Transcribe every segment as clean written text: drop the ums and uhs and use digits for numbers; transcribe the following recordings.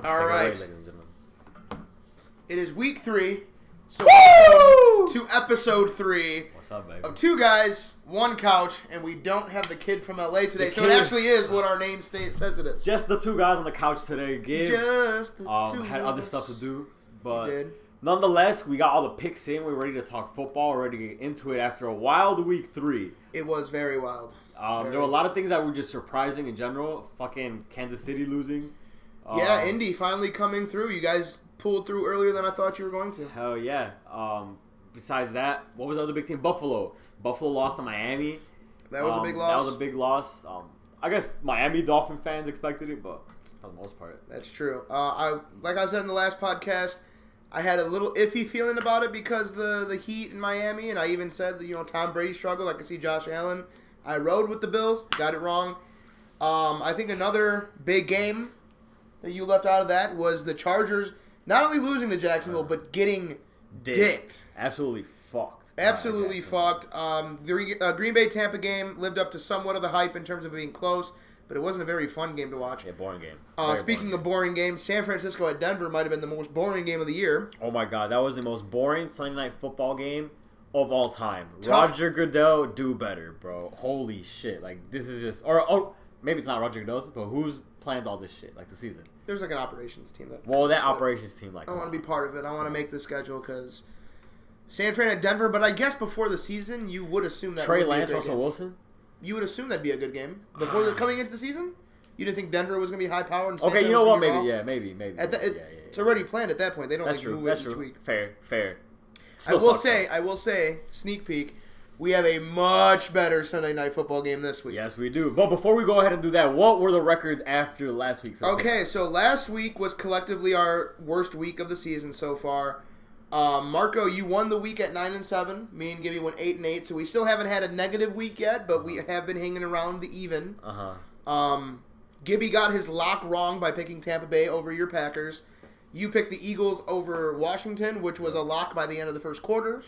All right. Ladies and gentlemen. It is week 3. So welcome to episode 3 What's up, baby? of Two Guys, One Couch, and we don't have the kid from LA today. So it actually is what our name says it is. Just the two guys on the couch today. Just the two had of other us. stuff to do, but We did. nonetheless, we got all the picks in. We're ready to talk football. We're ready to get into it after a wild week 3. It was very wild. There were a lot of things that were just surprising in general. Fucking Kansas City losing. Yeah, Indy finally coming through. You guys pulled through earlier than I thought you were going to. Hell yeah. Besides that, what was the other big team? Buffalo. Buffalo lost to Miami. That was a big loss. That was a big loss. I guess Miami Dolphin fans expected it, but for the most part. That's true. Like I said in the last podcast, I had a little iffy feeling about it because the Heat in Miami, and I even said that, Tom Brady struggled. I could see Josh Allen. I rode with the Bills. Got it wrong. I think another big game that you left out of that was the Chargers not only losing to Jacksonville, but getting dicked. Absolutely fucked. Absolutely fucked. The Green Bay-Tampa game lived up to somewhat of the hype in terms of being close, but it wasn't a very fun game to watch. Yeah, boring game. Speaking of boring games, San Francisco at Denver might have been the most boring game of the year. Oh my god, that was the most boring Sunday night football game of all time. Tough. Roger Goodell, do better, bro. Holy shit. Like, this is just... Or maybe it's not Roger Goodell's, but who's planned all this shit, like, the season? There's like an operations team that... Well, that operations team, like... I want to be part of it. I want to make the schedule because San Fran at Denver, but I guess before the season, you would assume that Trey would be a Lance, good Russell game. Wilson? You would assume that'd be a good game. Before coming into the season? You didn't think Denver was going to be high-powered? And San Okay, Fran you know was what? gonna be Maybe, raw? yeah, maybe. It's already planned at that point. They don't That's true. move That's it each true. week. Fair. I will say, sneak peek, we have a much better Sunday night football game this week. Yes, we do. But before we go ahead and do that, what were the records after last week? Okay, so last week was collectively our worst week of the season so far. Marco, you won the week at 9-7. Me and Gibby went 8-8. So we still haven't had a negative week yet, but we have been hanging around the even. Gibby got his lock wrong by picking Tampa Bay over your Packers. You picked the Eagles over Washington, which was a lock by the end of the first quarter.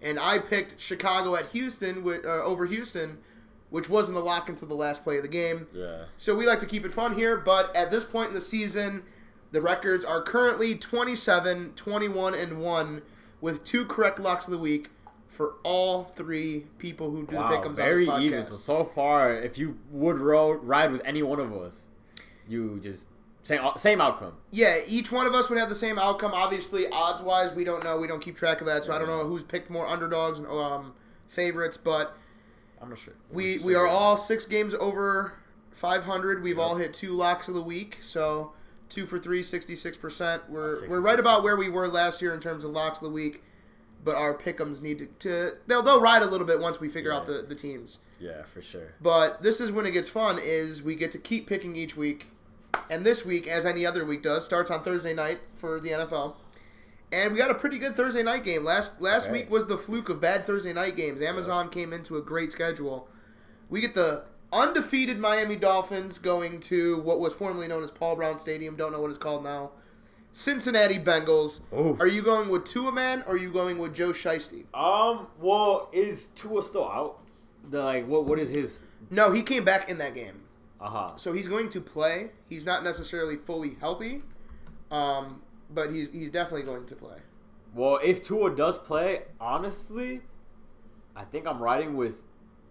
And I picked Chicago at Houston over Houston, which wasn't a lock until the last play of the game. Yeah. So we like to keep it fun here, but at this point in the season, the records are currently 27, 21-1 with 2 correct locks of the week for all 3 people who do the pick'ems on very this podcast. even. So far, if you would ride with any one of us, you just same outcome. Yeah, each one of us would have the same outcome. Obviously, odds-wise, we don't know. We don't keep track of that, so I don't know who's picked more underdogs and favorites, but I'm not sure. We are all 6 games over 500. We've all hit 2 locks of the week, so 2 for 3, 66%. We're right about where we were last year in terms of locks of the week, but our pick'ems need to they'll ride a little bit once we figure out the teams. Yeah, for sure. But this is when it gets fun, is we get to keep picking each week. And this week, as any other week does, starts on Thursday night for the NFL. And we got a pretty good Thursday night game. Last week was the fluke of bad Thursday night games. Amazon came into a great schedule. We get the undefeated Miami Dolphins going to what was formerly known as Paul Brown Stadium. Don't know what it's called now. Cincinnati Bengals. Oof. Are you going with Tua Man or are you going with Joe Shiesty? Well, is Tua still out? What is his... No, he came back in that game. So he's going to play. He's not necessarily fully healthy, but he's definitely going to play. Well, if Tua does play, honestly, I think I'm riding with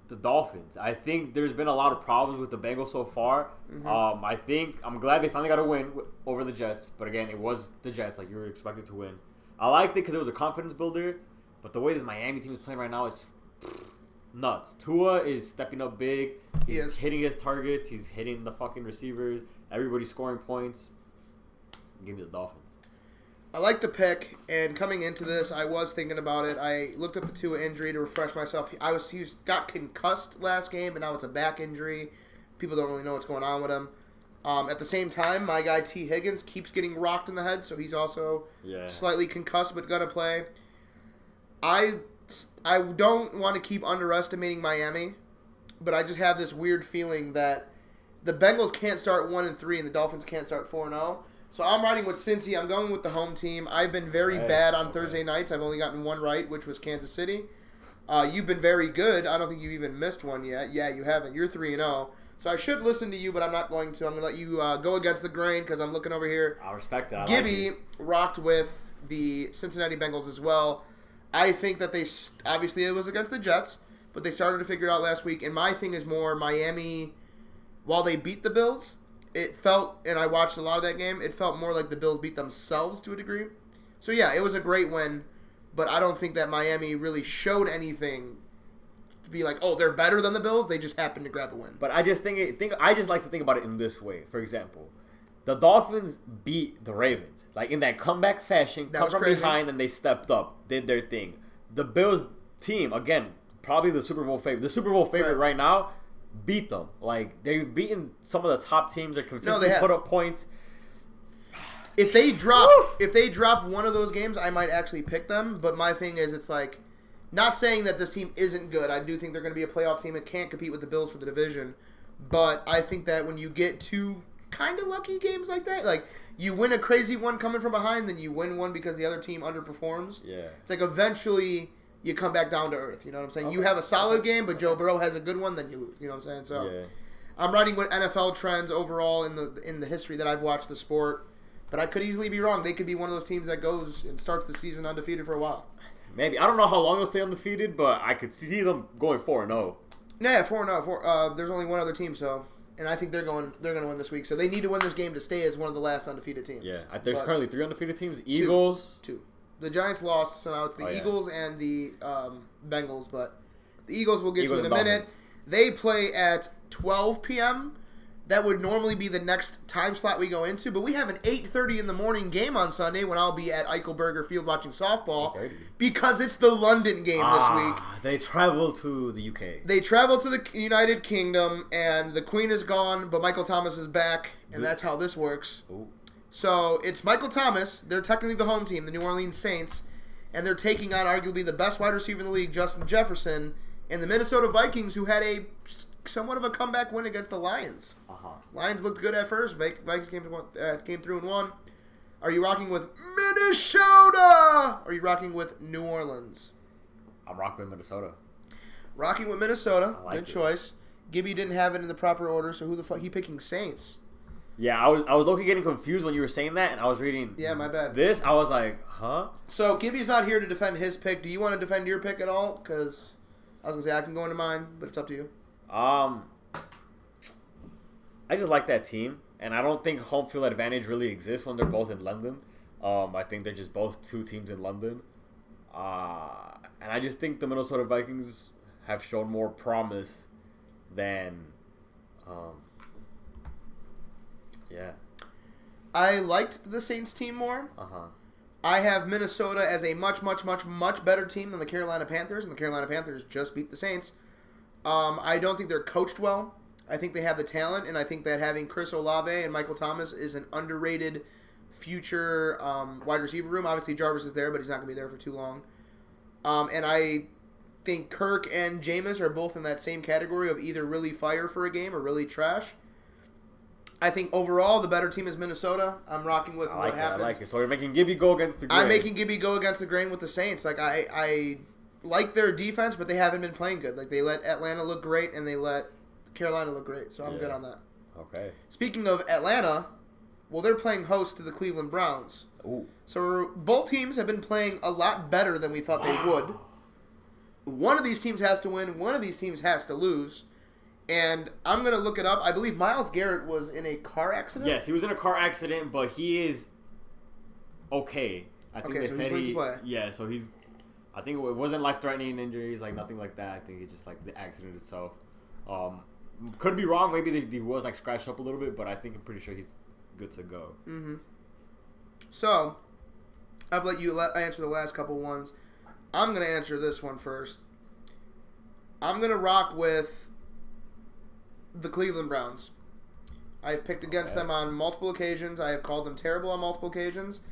the Dolphins. I think there's been a lot of problems with the Bengals so far. Mm-hmm. I'm glad they finally got a win over the Jets, but again, it was the Jets, like you were expected to win. I liked it because it was a confidence builder, but the way this Miami team is playing right now is nuts. Tua is stepping up big. He's hitting his targets. He's hitting the fucking receivers. Everybody's scoring points. Give me the Dolphins. I like the pick, and coming into this, I was thinking about it. I looked up the Tua injury to refresh myself. He got concussed last game, and now it's a back injury. People don't really know what's going on with him. At the same time, my guy T. Higgins keeps getting rocked in the head, so he's also slightly concussed but going to play. I don't want to keep underestimating Miami, but I just have this weird feeling that the Bengals can't start 1-3 and the Dolphins can't start 4-0. So I'm riding with Cincy. I'm going with the home team. I've been very bad on Thursday nights. I've only gotten one right, which was Kansas City. You've been very good. I don't think you've even missed one yet. Yeah, you haven't. You're 3-0. So I should listen to you, but I'm not going to. I'm going to let you go against the grain because I'm looking over here. I respect that. Gibby rocked with the Cincinnati Bengals as well. I think that obviously it was against the Jets, but they started to figure it out last week. And my thing is more Miami, while they beat the Bills, it felt, and I watched a lot of that game, it felt more like the Bills beat themselves to a degree. So yeah, it was a great win, but I don't think that Miami really showed anything to be like, oh, they're better than the Bills. They just happened to grab the win. But I just I just like to think about it in this way. For example, the Dolphins beat the Ravens like in that comeback fashion, come from behind, and they stepped up, did their thing. The Bills team, again, probably the Super Bowl favorite. The Super Bowl favorite right now, beat them. Like they've beaten some of the top teams that consistently put up points. If they drop one of those games, I might actually pick them. But my thing is, it's like, not saying that this team isn't good. I do think they're going to be a playoff team and can't compete with the Bills for the division. But I think that when you get two kind of lucky games like that, like you win a crazy one coming from behind, then you win one because the other team underperforms. Yeah, it's like eventually you come back down to earth. You know what I'm saying? Okay. You have a solid game, but Joe Burrow has a good one, then you lose. You know what I'm saying? So yeah. I'm writing with NFL trends overall in the history that I've watched the sport. But I could easily be wrong. They could be one of those teams that goes and starts the season undefeated for a while. Maybe. I don't know how long they'll stay undefeated, but I could see them going 4-0. Yeah, 4-0. There's only one other team, and I think they're going to win this week. So they need to win this game to stay as one of the last undefeated teams. Yeah, there's currently 3 undefeated teams. Eagles. Two. The Giants lost, so now it's the Eagles and the Bengals. But the Eagles we'll get to in a minute. They play at 12 p.m., That would normally be the next time slot we go into, but we have an 8:30 in the morning game on Sunday when I'll be at Eichelberger Field watching softball because it's the London game this week. They travel to the UK. They travel to the United Kingdom, and the Queen is gone, but Michael Thomas is back, and that's how this works. Ooh. So it's Michael Thomas. They're technically the home team, the New Orleans Saints, and they're taking on arguably the best wide receiver in the league, Justin Jefferson, and the Minnesota Vikings, who had a somewhat of a comeback win against the Lions. Lions looked good at first. Vikings came through and won. Are you rocking with Minnesota? Or are you rocking with New Orleans? I'm rocking with Minnesota. Rocking with Minnesota. Good choice. Gibby didn't have it in the proper order, so who the fuck? He picking Saints. Yeah, I was low-key getting confused when you were saying that, and I was reading. Yeah, my bad. This, I was like, huh? So Gibby's not here to defend his pick. Do you want to defend your pick at all? Because I was gonna say I can go into mine, but it's up to you. I just like that team, and I don't think home field advantage really exists when they're both in London. I think they're just both two teams in London. And I just think the Minnesota Vikings have shown more promise than, I liked the Saints team more. I have Minnesota as a much, much, much, much better team than the Carolina Panthers, and the Carolina Panthers just beat the Saints. I don't think they're coached well. I think they have the talent, and I think that having Chris Olave and Michael Thomas is an underrated future wide receiver room. Obviously, Jarvis is there, but he's not going to be there for too long. And I think Kirk and Jameis are both in that same category of either really fire for a game or really trash. I think overall the better team is Minnesota. I'm rocking with what happens. I like it. So you're making Gibby go against the grain. I'm making Gibby go against the grain with the Saints. Like I like their defense, but they haven't been playing good. Like they let Atlanta look great, and they let Carolina look great. So I'm good on that. Okay. Speaking of Atlanta, well, they're playing host to the Cleveland Browns. Ooh. So both teams have been playing a lot better than we thought they would. One of these teams has to win. One of these teams has to lose. And I'm going to look it up. I believe Myles Garrett was in a car accident. Yes, he was in a car accident, but he is okay. I think they so said he's going to play. Yeah, so he's. I think it wasn't life-threatening injuries, like nothing like that. I think it's just like the accident itself. Could be wrong. Maybe he was like scratched up a little bit, but I'm pretty sure he's good to go. Mm-hmm. So, I've let you answer the last couple ones. I'm going to answer this one first. I'm going to rock with the Cleveland Browns. I've picked against them on multiple occasions. I have called them terrible on multiple occasions.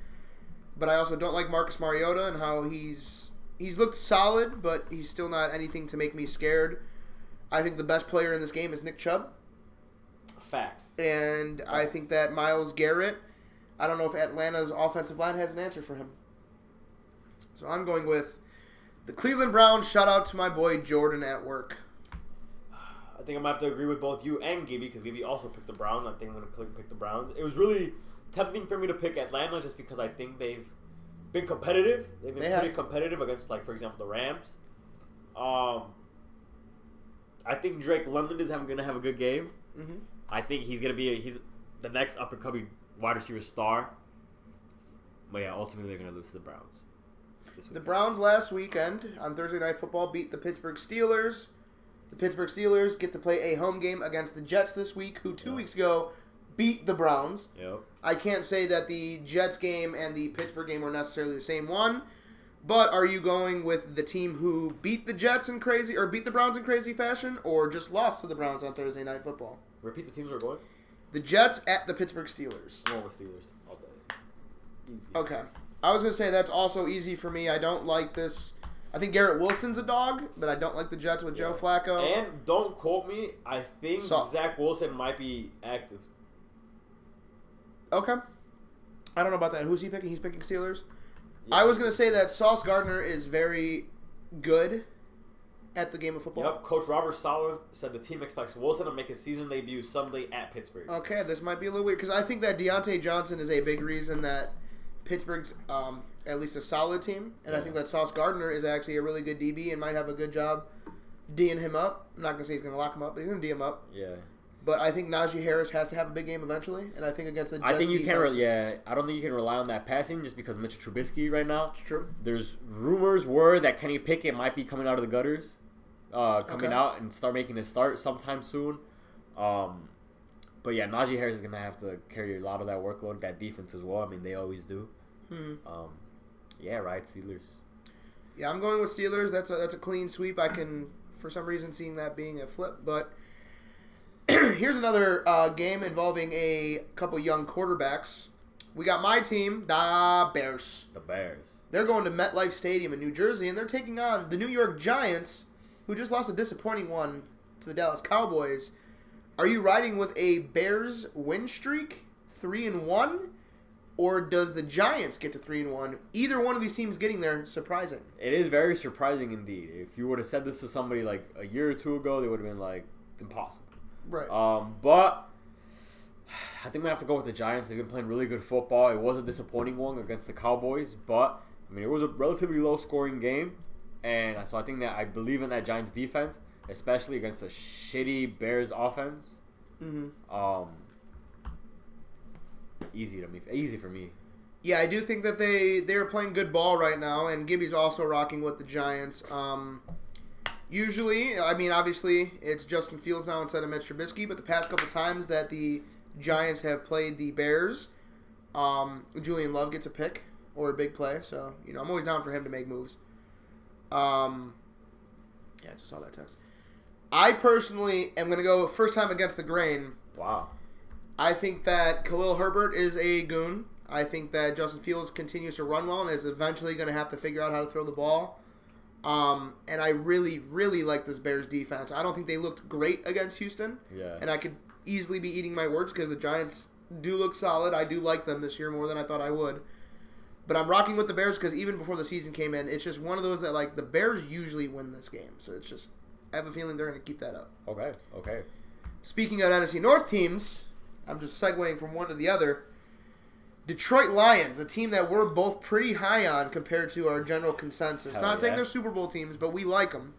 But I also don't like Marcus Mariota and how he's looked solid, but he's still not anything to make me scared. I think the best player in this game is Nick Chubb. Facts. And I think that Myles Garrett, I don't know if Atlanta's offensive line has an answer for him. So I'm going with the Cleveland Browns. Shout out to my boy Jordan at work. I think I'm gonna have to agree with both you and Gibby because Gibby also picked the Browns. I think I'm gonna pick the Browns. It was really tempting for me to pick Atlanta just because I think they've been competitive. They've been pretty competitive against, like, for example, the Rams. I think Drake London is gonna have a good game. Mm-hmm. I think he's gonna be he's the next up and coming wide receiver star. But yeah, ultimately they're gonna lose to the Browns. The Browns last weekend on Thursday Night Football beat the Pittsburgh Steelers. The Pittsburgh Steelers get to play a home game against the Jets this week, who 2 weeks ago beat the Browns. Yep. I can't say that the Jets game and the Pittsburgh game were necessarily the same one, but are you going with the team who beat the Jets in crazy or beat the Browns in crazy fashion, or just lost to the Browns on Thursday Night Football? Repeat the teams we're going. The Jets at the Pittsburgh Steelers. I'm going with Steelers all day. Easy. Okay. I was going to say that's also easy for me. I don't like this. I think Garrett Wilson's a dog, but I don't like the Jets with Joe Flacco. And don't quote me. I think Zach Wilson might be active. Okay. I don't know about that. Who's he picking? He's picking Steelers? Yeah. I was going to say that Sauce Gardner is very good at the game of football. Yep. Coach Robert Saleh said the team expects Wilson to make his season debut Sunday at Pittsburgh. Okay, this might be a little weird because I think that Deontay Johnson is a big reason that Pittsburgh's at least a solid team, and I think that Sauce Gardner is actually a really good DB and might have a good job D'ing him up. I'm not going to say he's going to lock him up, but he's going to D him up. Yeah. But I think Najee Harris has to have a big game eventually, and I think against the Jets I don't think you can rely on that passing just because Mitchell Trubisky right now. It's true. There's word that Kenny Pickett might be coming out of the gutters, coming out and start making a start sometime soon. But yeah, Najee Harris is going to have to carry a lot of that workload, that defense as well. I mean, they always do. Right, Steelers. Yeah, I'm going with Steelers. That's a clean sweep. I can, for some reason, seeing that being a flip. But here's another game involving a couple young quarterbacks. We got my team, the Bears. The Bears. They're going to MetLife Stadium in New Jersey, and they're taking on the New York Giants, who just lost a disappointing one to the Dallas Cowboys. Are you riding with a Bears win streak, 3-1? Or does the Giants get to 3-1? Either one of these teams getting there, surprising. It is very surprising indeed. If you would have said this to somebody like a year or two ago, they would have been like, impossible. Right. But I think I'm going to have to go with the Giants. They've been playing really good football. It was a disappointing one against the Cowboys, but I mean, it was a relatively low-scoring game. And so I think that I believe in that Giants defense, especially against a shitty Bears offense. Mm-hmm. Easy for me. Yeah, I do think that they're playing good ball right now, and Gibby's also rocking with the Giants. Usually, I mean, obviously, it's Justin Fields now instead of Mitch Trubisky, but the past couple times that the Giants have played the Bears, Julian Love gets a pick or a big play, so, I'm always down for him to make moves. I just saw that text. I personally am going to go first time against the grain. Wow. I think that Khalil Herbert is a goon. I think that Justin Fields continues to run well and is eventually going to have to figure out how to throw the ball. And I really, really like this Bears defense. I don't think they looked great against Houston. Yeah. And I could easily be eating my words because the Giants do look solid. I do like them this year more than I thought I would. But I'm rocking with the Bears because even before the season came in, it's just one of those that, like, the Bears usually win this game. So it's just, I have a feeling they're going to keep that up. Okay. Speaking of NFC North teams, I'm just segueing from one to the other. Detroit Lions, a team that we're both pretty high on compared to our general consensus. Not saying they're Super Bowl teams, but we like them.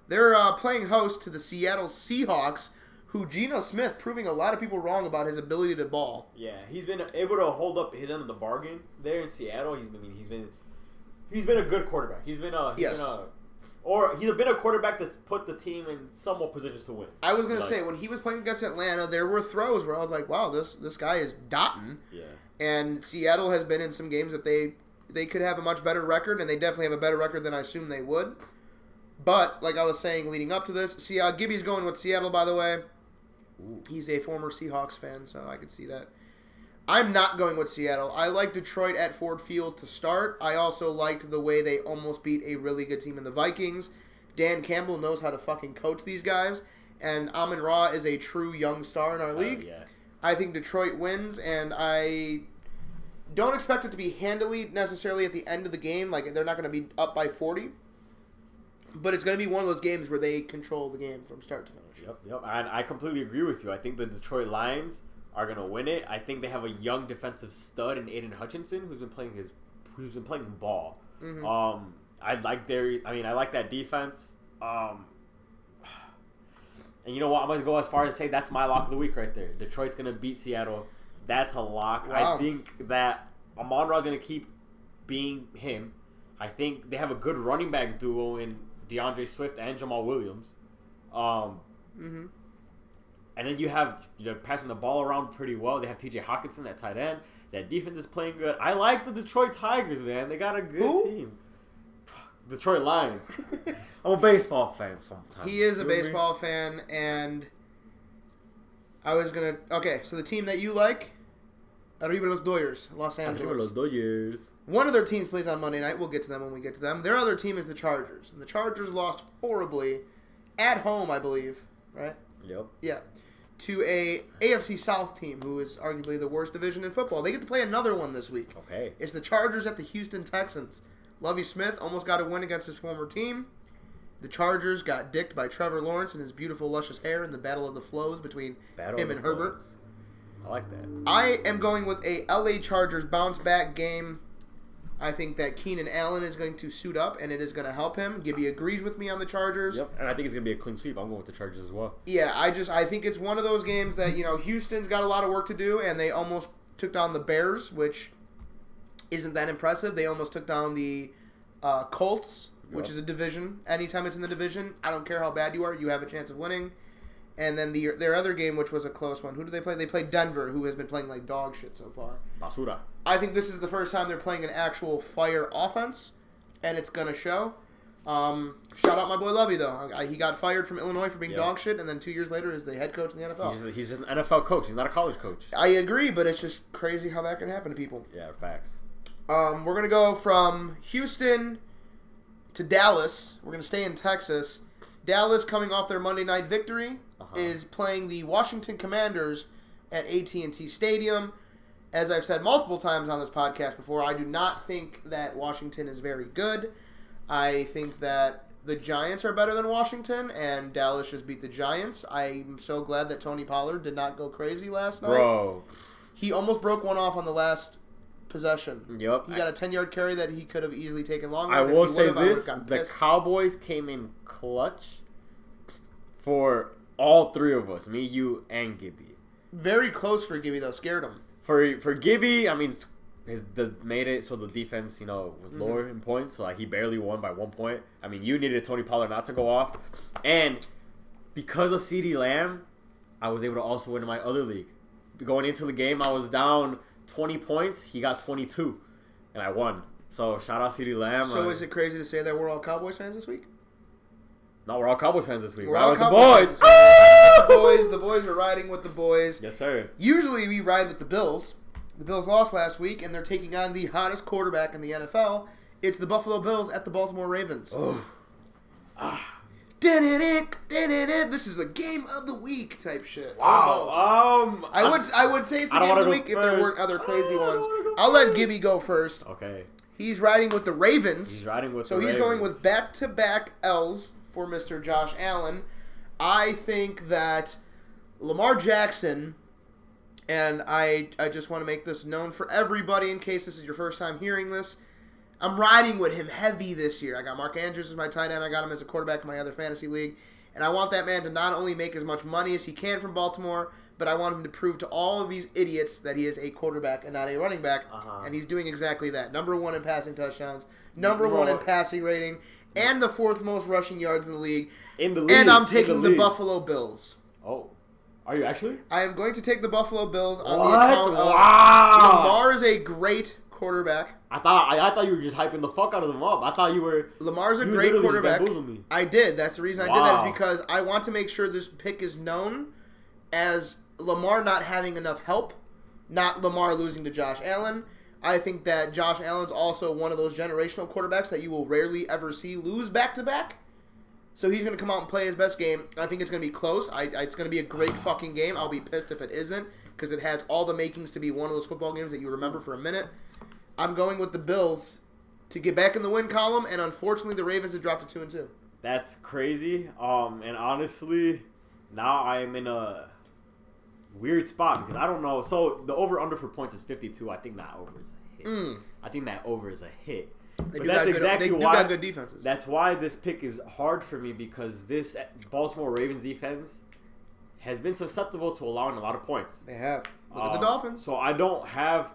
They're playing host to the Seattle Seahawks, who Geno Smith proving a lot of people wrong about his ability to ball. Yeah, he's been able to hold up his end of the bargain there in Seattle. He's been a good quarterback. He's been a quarterback that's put the team in somewhat positions to win. I was gonna say when he was playing against Atlanta, there were throws where I was like, "Wow, this guy is dotting." Yeah. And Seattle has been in some games that they could have a much better record, and they definitely have a better record than I assumed they would. But like I was saying, leading up to this, Gibby's going with Seattle. By the way, he's a former Seahawks fan, so I could see that. I'm not going with Seattle. I like Detroit at Ford Field to start. I also liked the way they almost beat a really good team in the Vikings. Dan Campbell knows how to fucking coach these guys, and Amon-Ra is a true young star in our league. Yeah. I think Detroit wins, and I don't expect it to be handily necessarily at the end of the game. Like, they're not going to be up by 40. But it's going to be one of those games where they control the game from start to finish. Yep. And I completely agree with you. I think the Detroit Lions are going to win it. I think they have a young defensive stud in Aiden Hutchinson who's been playing ball. Mm-hmm. I like that defense. And you know what? I'm going to go as far as to say that's my lock of the week right there. Detroit's going to beat Seattle. That's a lock. Wow. I think that Amon-Ra is going to keep being him. I think they have a good running back duo in DeAndre Swift and Jamal Williams. Mm-hmm. And then you're passing the ball around pretty well. They have TJ Hawkinson at tight end. That defense is playing good. I like the Detroit Tigers, man. They got a good team. Detroit Lions. I'm a baseball fan sometimes. He is a baseball fan, and I was going to... Okay, so the team that you like, Arriba los Dodgers, Los Angeles. Arriba los Dodgers. One of their teams plays on Monday night. We'll get to them when we get to them. Their other team is the Chargers, and the Chargers lost horribly at home, I believe, right? Yep. Yeah. To a AFC South team who is arguably the worst division in football. They get to play another one this week. Okay. It's the Chargers at the Houston Texans. Lovie Smith almost got a win against his former team. The Chargers got dicked by Trevor Lawrence and his beautiful, luscious hair in the Battle of the Flows between him and Herbert. I like that. I am going with a LA Chargers bounce-back game. I think that Keenan Allen is going to suit up, and it is going to help him. Gibby agrees with me on the Chargers. Yep, and I think it's going to be a clean sweep. I'm going with the Chargers as well. Yeah, I think it's one of those games that, Houston's got a lot of work to do, and they almost took down the Bears, which isn't that impressive. They almost took down the Colts, which is a division. Anytime it's in the division, I don't care how bad you are, you have a chance of winning. And then their other game, which was a close one. Who did they play? They played Denver, who has been playing like dog shit so far. Basura. I think this is the first time they're playing an actual fire offense, and it's going to show. Shout out my boy Lovey, though. He got fired from Illinois for being dog shit, and then 2 years later is the head coach in the NFL. He's just an NFL coach. He's not a college coach. I agree, but it's just crazy how that can happen to people. Yeah, facts. We're going to go from Houston to Dallas. We're going to stay in Texas. Dallas, coming off their Monday night victory, is playing the Washington Commanders at AT&T Stadium. As I've said multiple times on this podcast before, I do not think that Washington is very good. I think that the Giants are better than Washington, and Dallas just beat the Giants. I'm so glad that Tony Pollard did not go crazy last night. Bro. He almost broke one off on the last possession. Yep. He got a 10-yard carry that he could have easily taken longer. I will say this, the Cowboys came in clutch for all three of us, me, you, and Gibby. Very close for Gibby, though. Scared him. For Gibby, I mean, made it so the defense, was lower in points. So, he barely won by 1 point. I mean, you needed Tony Pollard not to go off. And because of CeeDee Lamb, I was able to also win in my other league. Going into the game, I was down 20 points. He got 22, and I won. So, shout out CeeDee Lamb. So, is it crazy to say that we're all Cowboys fans this week? No, we're all Cowboys fans this week. We're all with Cowboys the boys. The boys are riding with the boys. Yes, sir. Usually we ride with the Bills. The Bills lost last week, and they're taking on the hottest quarterback in the NFL. It's the Buffalo Bills at the Baltimore Ravens. Oh. This is the game of the week type shit. Wow. I would say it's the game of the week if there weren't other crazy ones. I'll let Gibby go first. Okay. He's riding with the Ravens. He's riding with So he's going with back-to-back L's for Mr. Josh Allen. I think that Lamar Jackson, and I just want to make this known for everybody in case this is your first time hearing this, I'm riding with him heavy this year. I got Mark Andrews as my tight end. I got him as a quarterback in my other fantasy league. And I want that man to not only make as much money as he can from Baltimore, but I want him to prove to all of these idiots that he is a quarterback and not a running back. And he's doing exactly that. Number 1 in passing touchdowns, number 1 in passing rating, and the 4th most rushing yards in the league. And I'm taking the Buffalo Bills. Oh. Are you actually? I am going to take the Buffalo Bills on the account of Lamar is a great quarterback. I thought you were just hyping the fuck out of them up. I thought you were... Lamar's a great quarterback. I did. That's the reason I did that is because I want to make sure this pick is known as Lamar not having enough help, not Lamar losing to Josh Allen. I think that Josh Allen's also one of those generational quarterbacks that you will rarely ever see lose back-to-back. So he's going to come out and play his best game. I think it's going to be close. It's going to be a great fucking game. I'll be pissed if it isn't because it has all the makings to be one of those football games that you remember for a minute. I'm going with the Bills to get back in the win column, and unfortunately the Ravens have dropped to 2-2. That's crazy. And honestly, now I am in a weird spot because I don't know. So the over/under for points is 52. I think that over is a hit. I think that over is a hit. They But do that's got exactly good, they why. do got good defenses. That's why this pick is hard for me because this Baltimore Ravens defense has been susceptible to allowing a lot of points. They have. Look at the Dolphins. So I don't have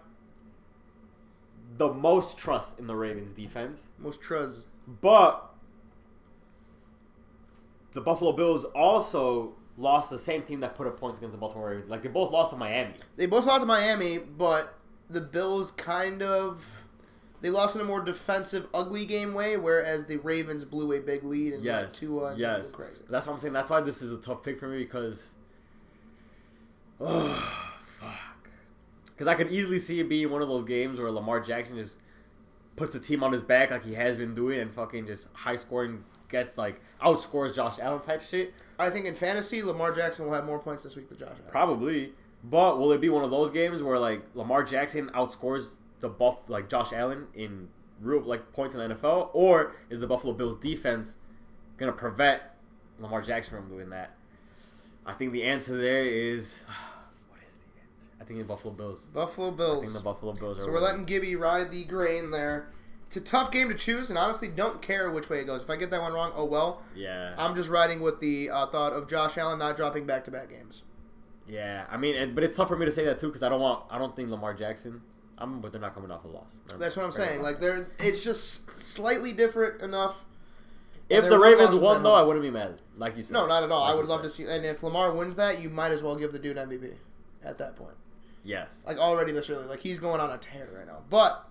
the most trust in the Ravens defense. Most trust. But the Buffalo Bills also lost the same team that put up points against the Baltimore Ravens. Like, they both lost to Miami. They both lost to Miami, but the Bills kind of... They lost in a more defensive, ugly game way, whereas the Ravens blew a big lead and let Tua go crazy. That's what I'm saying. That's why this is a tough pick for me because... Oh, fuck. Because I could easily see it being one of those games where Lamar Jackson just puts the team on his back like he has been doing and fucking just high-scoring gets, like, outscores Josh Allen type shit. I think in fantasy, Lamar Jackson will have more points this week than Josh Allen. Probably. But will it be one of those games where, like, Lamar Jackson outscores like Josh Allen in real like points in the NFL, or is the Buffalo Bills defense gonna prevent Lamar Jackson from doing that? I think the answer there is what is the answer? I think the Buffalo Bills. Buffalo Bills. I think the Buffalo Bills are. So we're letting Gibby ride the grain there. It's a tough game to choose, and honestly, don't care which way it goes. If I get that one wrong, oh well. Yeah. I'm just riding with the thought of Josh Allen not dropping back-to-back games. Yeah, I mean, but it's tough for me to say that too because I don't think Lamar Jackson. But they're not coming off a loss. That's what I'm saying. Like it's just slightly different enough. If the Ravens won, though, I wouldn't be mad. Like you said. No, not at all. I would love to see. And if Lamar wins that, you might as well give the dude MVP at that point. Yes. Like already this early. Like he's going on a tear right now. But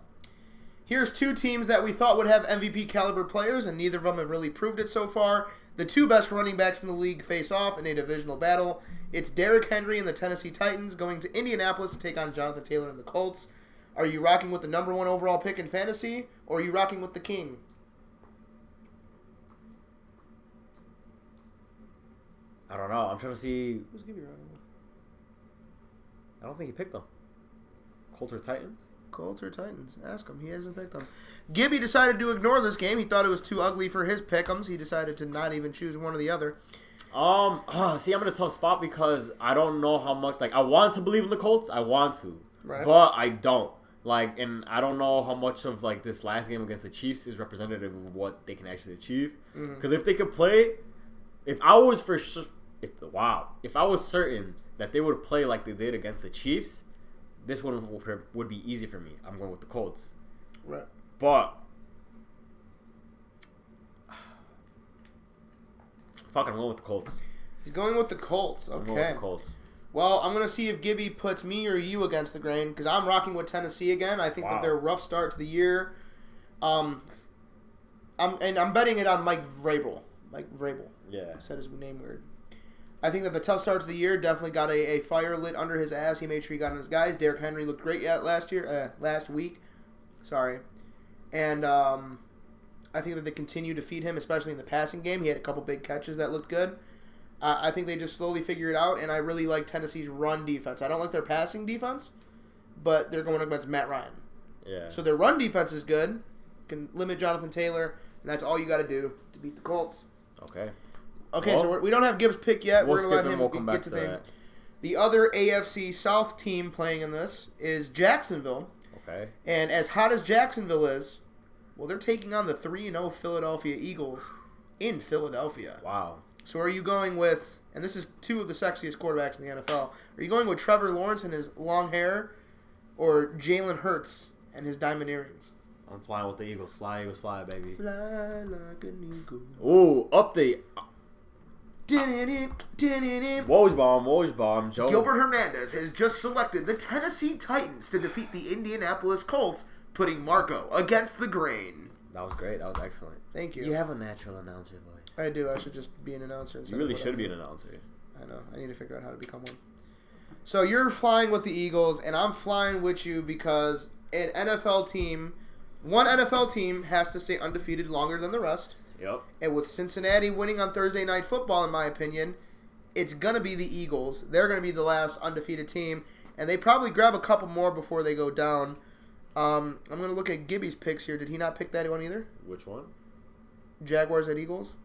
here's two teams that we thought would have MVP caliber players, and neither of them have really proved it so far. The two best running backs in the league face off in a divisional battle. It's Derrick Henry and the Tennessee Titans going to Indianapolis to take on Jonathan Taylor and the Colts. Are you rocking with the number one overall pick in fantasy, or are you rocking with the king? I don't know. I'm trying to see. Who's Gibby rocking with? I don't think he picked them. Colts or Titans? Colts or Titans. Ask him. He hasn't picked them. Gibby decided to ignore this game. He thought it was too ugly for his pick'ems. He decided to not even choose one or the other. See, I'm in a tough spot because I don't know how much. Like, I want to believe in the Colts. I want to. Right. But I don't. Like, and I don't know how much of, like, this last game against the Chiefs is representative of what they can actually achieve. Because if they could play, if I was certain that they would play like they did against the Chiefs, this one would be easy for me. I'm going with the Colts. Right. But fuck, I'm going with the Colts. He's going with the Colts. Okay. I'm going with the Colts. Well, I'm going to see if Gibby puts me or you against the grain, because I'm rocking with Tennessee again. I think that they're a rough start to the year. I'm betting it on Mike Vrabel. Mike Vrabel. Yeah. I said his name weird. I think that the tough start to the year definitely got a fire lit under his ass. He made sure he got on his guys. Derrick Henry looked great last week. Sorry. And I think that they continue to feed him, especially in the passing game. He had a couple big catches that looked good. I think they just slowly figure it out, and I really like Tennessee's run defense. I don't like their passing defense, but they're going against Matt Ryan. Yeah. So their run defense is good. Can limit Jonathan Taylor, and that's all you got to do to beat the Colts. Okay. Okay, well, so we don't have Gibbs' pick yet. We'll We're going to let him come get back to to the that. The other AFC South team playing in this is Jacksonville. Okay. And as hot as Jacksonville is, well, they're taking on the 3-0 Philadelphia Eagles in Philadelphia. Wow. So are you going with, and this is two of the sexiest quarterbacks in the NFL, are you going with Trevor Lawrence and his long hair, or Jalen Hurts and his diamond earrings? I'm flying with the Eagles. Fly, Eagles, fly, baby. Fly like an eagle. Ooh, update. Woj bomb, Joe. Gilbert Hernandez has just selected the Tennessee Titans to defeat the Indianapolis Colts, putting Marco against the grain. That was great. That was excellent. Thank you. You have a natural announcer voice. I do. I should just be an announcer. You really should be an announcer. I know. I need to figure out how to become one. So you're flying with the Eagles, and I'm flying with you because one NFL team has to stay undefeated longer than the rest. Yep. And with Cincinnati winning on Thursday Night Football, in my opinion, it's going to be the Eagles. They're going to be the last undefeated team, and they probably grab a couple more before they go down. I'm going to look at Gibby's picks here. Did he not pick that one either? Which one? Jaguars at Eagles?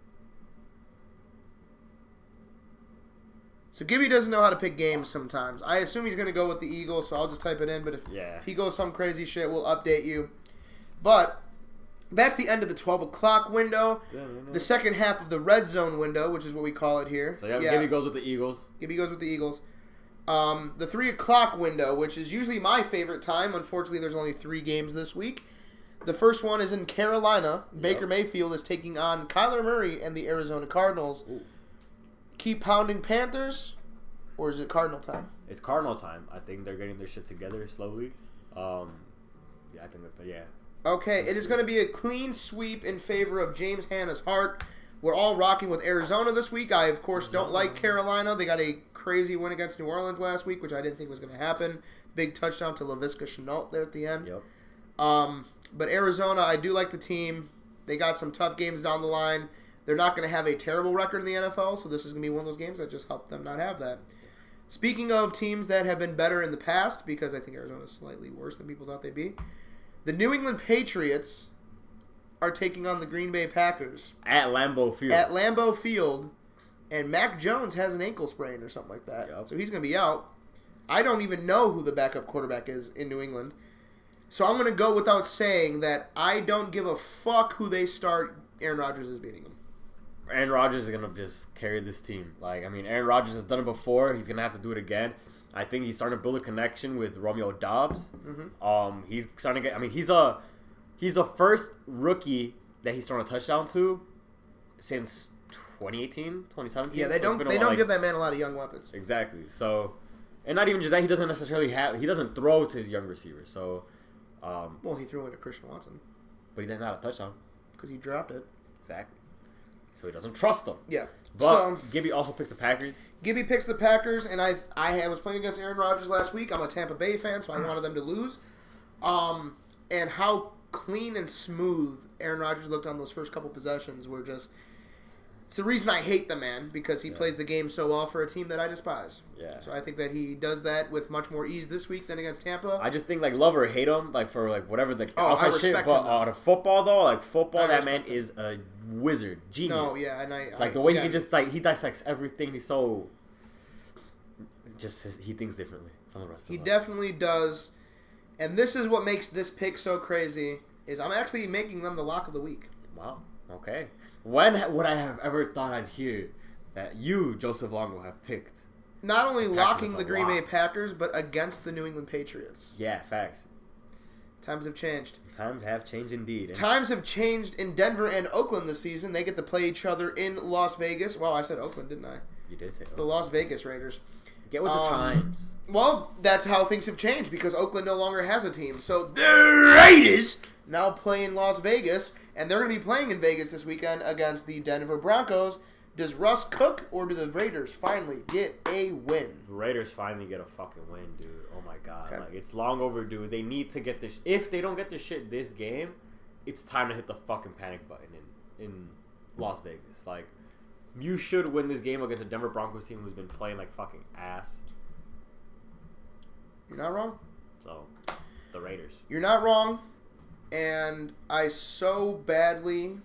So Gibby doesn't know how to pick games sometimes. I assume he's going to go with the Eagles, so I'll just type it in. But if he goes some crazy shit, we'll update you. But that's the end of the 12 o'clock window. The second half of the red zone window, which is what we call it here. So Gibby goes with the Eagles. The 3 o'clock window, which is usually my favorite time. Unfortunately, there's only 3 games this week. The first one is in Carolina. Baker Mayfield is taking on Kyler Murray and the Arizona Cardinals. Ooh. Keep pounding Panthers, or is it Cardinal time? It's Cardinal time. I think they're getting their shit together slowly. I think that's Okay, it is going to be a clean sweep in favor of James Hanna's heart. We're all rocking with Arizona this week. I, of course, don't like Carolina. They got a crazy win against New Orleans last week, which I didn't think was going to happen. Big touchdown to Laviska Shenault there at the end. Yep. But Arizona, I do like the team. They got some tough games down the line. They're not going to have a terrible record in the NFL, so this is going to be one of those games that just help them not have that. Speaking of teams that have been better in the past, because I think Arizona is slightly worse than people thought they'd be, the New England Patriots are taking on the Green Bay Packers. At Lambeau Field. And Mac Jones has an ankle sprain or something like that. Yep. So he's going to be out. I don't even know who the backup quarterback is in New England. So I'm going to go without saying that I don't give a fuck who they start. Aaron Rodgers is beating them. Aaron Rodgers is going to just carry this team. Aaron Rodgers has done it before. He's going to have to do it again. I think he's starting to build a connection with Romeo Doubs. Mm-hmm. He's starting to get... he's the first rookie that he's thrown a touchdown to since 2018, 2017. Yeah, they don't give that man a lot of young weapons. Exactly. So, and not even just that, he doesn't throw to his young receivers. So, he threw into Christian Watson. But he didn't have a touchdown. Because he dropped it. Exactly. So he doesn't trust them. Yeah. But Gibby also picks the Packers. Gibby picks the Packers, and I was playing against Aaron Rodgers last week. I'm a Tampa Bay fan, so I wanted them to lose. And how clean and smooth Aaron Rodgers looked on those first couple possessions were just... It's the reason I hate the man, because he plays the game so well for a team that I despise. Yeah. So I think that he does that with much more ease this week than against Tampa. I just think, love or hate him, for whatever the outside I shit, but on football, though, that man is a wizard, genius. No, yeah, and the way he can just, he dissects everything, he's so... he thinks differently from the rest of us. He definitely does. And this is what makes this pick so crazy, is I'm actually making them the lock of the week. Wow. Okay. When would I have ever thought I'd hear that you, Joseph Longo, have picked? Not only locking the Green Bay Packers, but against the New England Patriots. Yeah, facts. Times have changed. Times have changed indeed. Times have changed in Denver and Oakland this season. They get to play each other in Las Vegas. Well, I said Oakland, didn't I? You did say it's the Las Vegas Raiders. Get with the times. Well, that's how things have changed because Oakland no longer has a team. So the Raiders now play in Las Vegas, and they're going to be playing in Vegas this weekend against the Denver Broncos. Does Russ cook, or do the Raiders finally get a win? The Raiders finally get a fucking win, dude. Oh, my God. Okay. It's long overdue. They need to get this. If they don't get this shit this game, it's time to hit the fucking panic button in Las Vegas. You should win this game against a Denver Broncos team who's been playing like fucking ass. You're not wrong. So, the Raiders. You're not wrong. And I so badly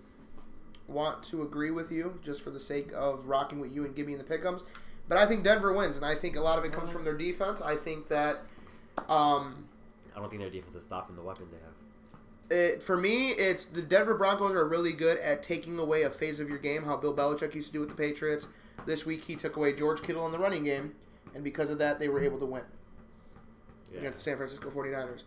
want to agree with you just for the sake of rocking with you and giving the pick'ems. But I think Denver wins, and I think a lot of it comes from their defense. I think that... I don't think their defense is stopping the weapons they have. For me, it's the Denver Broncos are really good at taking away a phase of your game, how Bill Belichick used to do with the Patriots. This week, he took away George Kittle in the running game, and because of that, they were able to win against the San Francisco 49ers.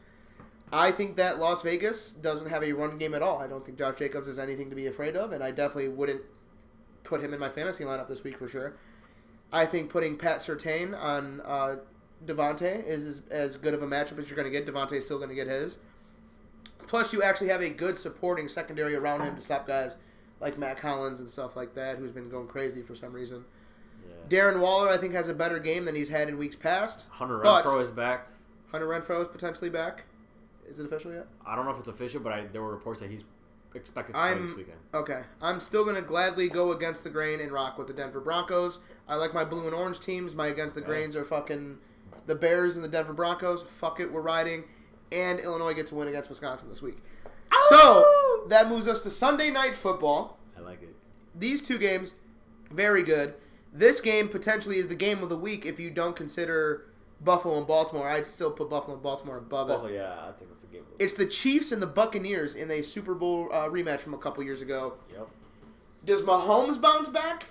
I think that Las Vegas doesn't have a run game at all. I don't think Josh Jacobs is anything to be afraid of, and I definitely wouldn't put him in my fantasy lineup this week for sure. I think putting Pat Surtain on Devontae is as good of a matchup as you're going to get. Devontae's still going to get his. Plus, you actually have a good supporting secondary around him to stop guys like Matt Collins and stuff like that, who's been going crazy for some reason. Yeah. Darren Waller, I think, has a better game than he's had in weeks past. Hunter Renfrow is back. Hunter Renfrow is potentially back. Is it official yet? I don't know if it's official, but there were reports that he's expected to play this weekend. Okay. I'm still going to gladly go against the grain and rock with the Denver Broncos. I like my blue and orange teams. My against the grains are fucking the Bears and the Denver Broncos. Fuck it, we're riding. And Illinois gets a win against Wisconsin this week. Ow! So, that moves us to Sunday Night Football. I like it. These two games, very good. This game potentially is the game of the week if you don't consider Buffalo and Baltimore. I'd still put Buffalo and Baltimore above it. Oh, yeah, I think that's a game of the week. It's the Chiefs and the Buccaneers in a Super Bowl rematch from a couple years ago. Yep. Does Mahomes bounce back,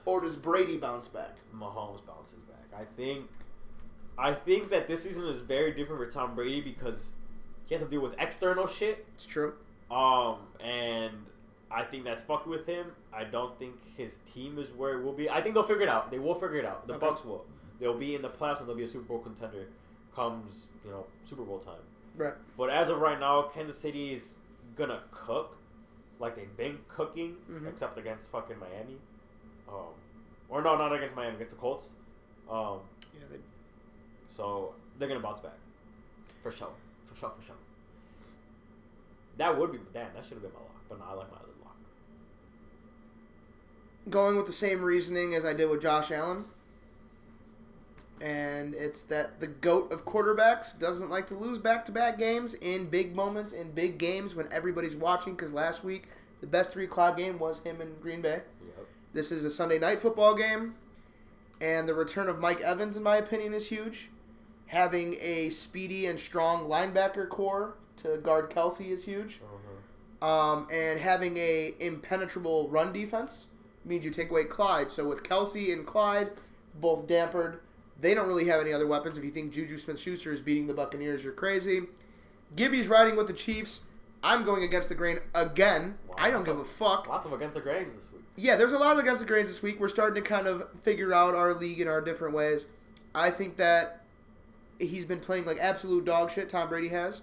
or does Brady bounce back? Mahomes bounces back. I think that this season is very different for Tom Brady because he has to deal with external shit. It's true. And I think that's fucking with him. I don't think his team is where it will be. I think they'll figure it out. They will figure it out. The Bucs will. They'll be in the playoffs and they'll be a Super Bowl contender comes, Super Bowl time. Right. But as of right now, Kansas City is gonna cook like they've been cooking, except against fucking Miami. Or no, not against Miami, against the Colts. So they're gonna bounce back. For sure. That would be that should have been my lock, but no, I like my other lock. Going with the same reasoning as I did with Josh Allen. And it's that the GOAT of quarterbacks doesn't like to lose back-to-back games in big moments, in big games when everybody's watching, because last week the best 3 o'clock game was him in Green Bay. Yep. This is a Sunday night football game, and the return of Mike Evans, in my opinion, is huge. Having a speedy and strong linebacker core to guard Kelsey is huge. And having a impenetrable run defense means you take away Clyde. So with Kelsey and Clyde both dampered, they don't really have any other weapons. If you think Juju Smith-Schuster is beating the Buccaneers, you're crazy. Gibby's riding with the Chiefs. I'm going against the grain again. Wow, I don't give a fuck. Lots of against the grains this week. Yeah, there's a lot of against the grains this week. We're starting to kind of figure out our league in our different ways. I think that he's been playing like absolute dog shit, Tom Brady has.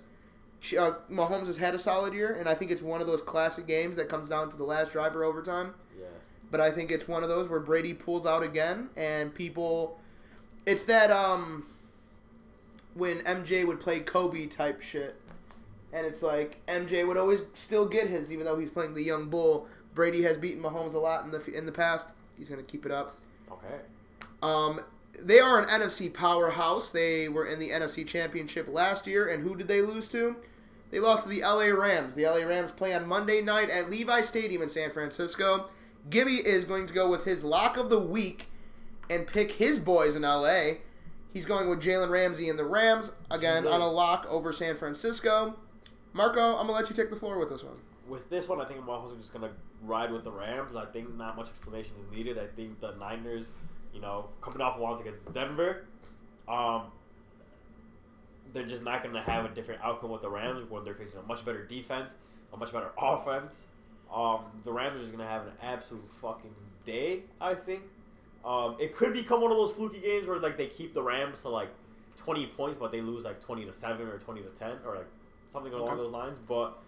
Mahomes has had a solid year, and I think it's one of those classic games that comes down to the last drive or overtime. Yeah. But I think it's one of those where Brady pulls out again, and people... It's that when MJ would play Kobe type shit. And it's like MJ would always still get his, even though he's playing the young bull. Brady has beaten Mahomes a lot in the past. He's going to keep it up. Okay. They are an NFC powerhouse. They were in the NFC Championship last year, and who did they lose to? They lost to the LA Rams. The LA Rams play on Monday night at Levi Stadium in San Francisco. Gibby is going to go with his lock of the week and pick his boys in LA. He's going with Jalen Ramsey and the Rams, again, on a lock over San Francisco. Marco, I'm going to let you take the floor with this one. With this one, I think I'm also just going to ride with the Rams. I think not much explanation is needed. I think the Niners, coming off a loss against Denver, they're just not going to have a different outcome with the Rams when they're facing a much better defense, a much better offense. The Rams are just going to have an absolute fucking day, I think. It could become one of those fluky games where they keep the Rams to 20 points, but they lose 20-7 or 20-10 or something along those lines. But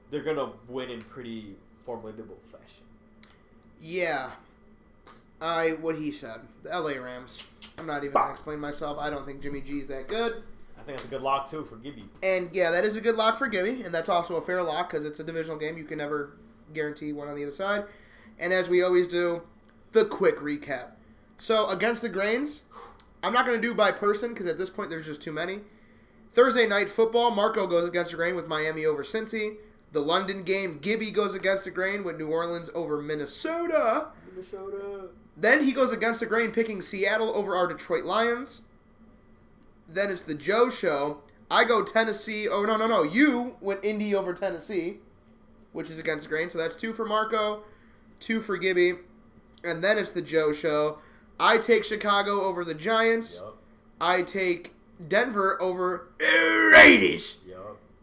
they're gonna win in pretty formidable fashion. Yeah, what he said. The LA Rams. I'm not even gonna explain myself. I don't think Jimmy G's that good. I think that's a good lock too for Gibby. And yeah, that is a good lock for Gibby, and that's also a fair lock because it's a divisional game. You can never guarantee one on the other side. And as we always do, the quick recap. So, against the grains, I'm not going to do by person because at this point there's just too many. Thursday night football, Marco goes against the grain with Miami over Cincy. The London game, Gibby goes against the grain with New Orleans over Minnesota. Then he goes against the grain picking Seattle over our Detroit Lions. Then it's the Joe show. I go Tennessee. Oh, no. You went Indy over Tennessee, which is against the grain. So that's 2 for Marco, 2 for Gibby. And then it's the Joe show. I take Chicago over the Giants. Yep. I take Denver over Raiders. Yep.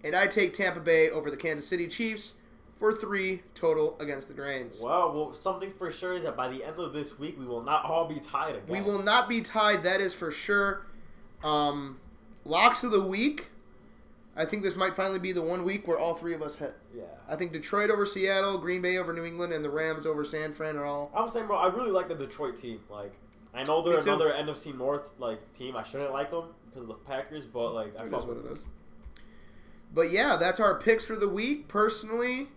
And I take Tampa Bay over the Kansas City Chiefs for 3 total against the grains. Well, something for sure is that by the end of this week, we will not all be tied again. We will not be tied, that is for sure. Locks of the week. I think this might finally be the one week where all 3 of us hit. Yeah. I think Detroit over Seattle, Green Bay over New England, and the Rams over San Fran are all... I'm saying, bro, I really like the Detroit team. I know they're another NFC North team. I shouldn't like them because of the Packers, but I fuck what it is. But yeah, that's our picks for the week. Personally,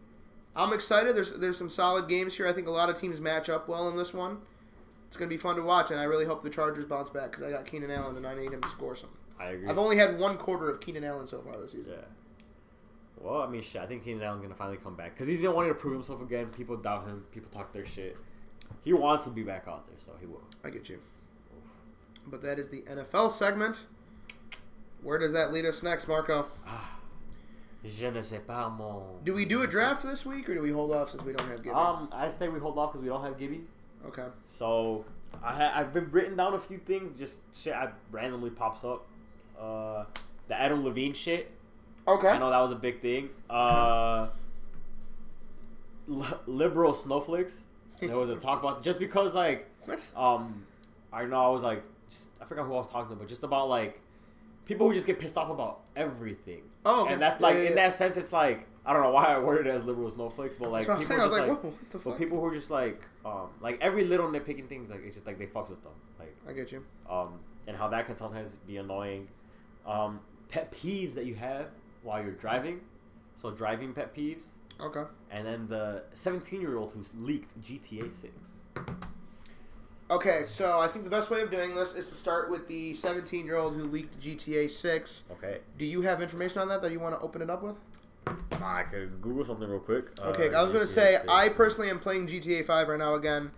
I'm excited. There's some solid games here. I think a lot of teams match up well in this one. It's going to be fun to watch, and I really hope the Chargers bounce back because I got Keenan Allen and I need him to score some. I agree. I've only had 1 quarter of Keenan Allen so far this season. Yeah. Well, I think Keenan Allen's going to finally come back because he's been wanting to prove himself again. People doubt him. People talk their shit. He wants to be back out there, so he will. I get you. But that is the NFL segment. Where does that lead us next, Marco? Je ne sais pas, mon. Do we do a draft this week, or do we hold off since we don't have Gibby? I say we hold off because we don't have Gibby. Okay. So I've been written down a few things. Just shit randomly pops up. The Adam Levine shit. Okay. I know that was a big thing. Liberal snowflakes. There was a talk about just because like what? I know I was like I forgot who I was talking to, but just about like people who just get pissed off about everything. Oh, okay. And that's like in that sense, it's like I don't know why I worded it as liberal snowflakes, but like people just like what the fuck? But people who are just like every little nitpicking thing, like it's just like they fucks with them. Like I get you. And how that can sometimes be annoying. Pet peeves that you have while you're driving. So driving pet peeves. Okay. And then the 17-year-old who's leaked GTA 6. Okay, so I think the best way of doing this is to start with the 17-year-old who leaked GTA 6. Okay. Do you have information on that you want to open it up with? I could Google something real quick. Okay, I was going to say, I personally am playing GTA 5 right now again.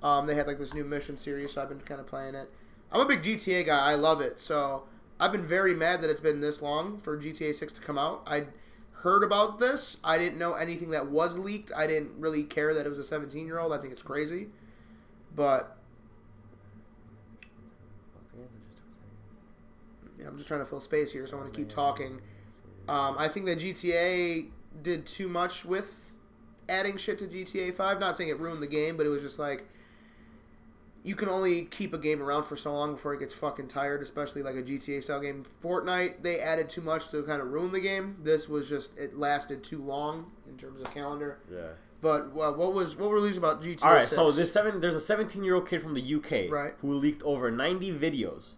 They had like this new mission series, so I've been kind of playing it. I'm a big GTA guy. I love it. So I've been very mad that it's been this long for GTA 6 to come out. I heard about this. I didn't know anything that was leaked. I didn't really care that it was a 17-year-old. I think it's crazy. But yeah, I'm just trying to fill space here, so I want to keep talking. I think that GTA did too much with adding shit to GTA 5. Not saying it ruined the game, but it was just like you can only keep a game around for so long before it gets fucking tired, especially like a GTA style game. Fortnite, they added too much to kind of ruin the game. This was just, it lasted too long in terms of calendar. Yeah. But what were released about GTA 6? All right, so there's a 17-year-old kid from the UK right, who leaked over 90 videos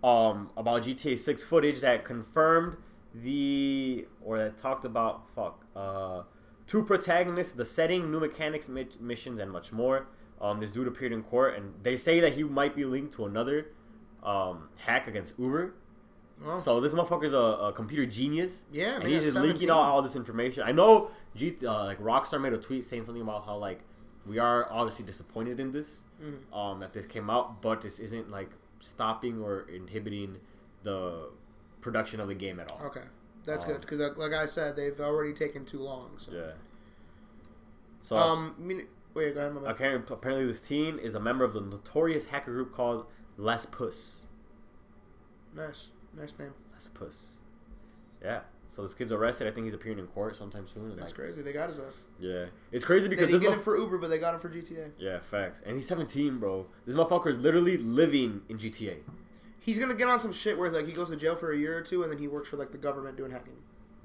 about GTA 6 footage that confirmed that talked about two protagonists, the setting, new mechanics, missions, and much more. This dude appeared in court, and they say that he might be linked to another hack against Uber. Oh. So this motherfucker's a computer genius. Yeah, and he's just leaking out all this information. I know, like Rockstar made a tweet saying something about how like we are obviously disappointed in this, that this came out, but this isn't like stopping or inhibiting the production of the game at all. Okay, that's good because like I said, they've already taken too long. So. Yeah. So wait, go ahead. Apparently, this teen is a member of the notorious hacker group called Les Puss. Nice name. Les Puss. Yeah. So this kid's arrested. I think he's appearing in court sometime soon. That's crazy. They got his ass. Yeah, it's crazy because they didn't get him for Uber, but they got him for GTA. Yeah, facts. And he's 17, bro. This motherfucker is literally living in GTA. He's gonna get on some shit where like he goes to jail for a year or two, and then he works for like the government doing hacking.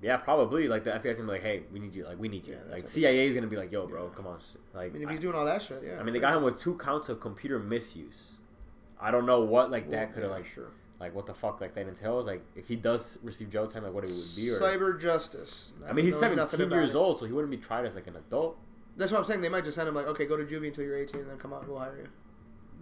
Yeah, probably. Like the FBI's gonna be like, "Hey, we need you. Like, we need you." Yeah, like CIA is gonna be like, "Yo, bro, come on." Like, I mean, if he's doing all that shit, yeah. I mean, they got him with 2 counts of computer misuse. I don't know what that could have like what the fuck like that entails. Like, if he does receive jail time, like what it would be. Or cyber justice. I mean, he's 17 years old, so he wouldn't be tried as like an adult. That's what I'm saying. They might just send him like, okay, go to juvie until you're 18, and then come out, we'll hire you.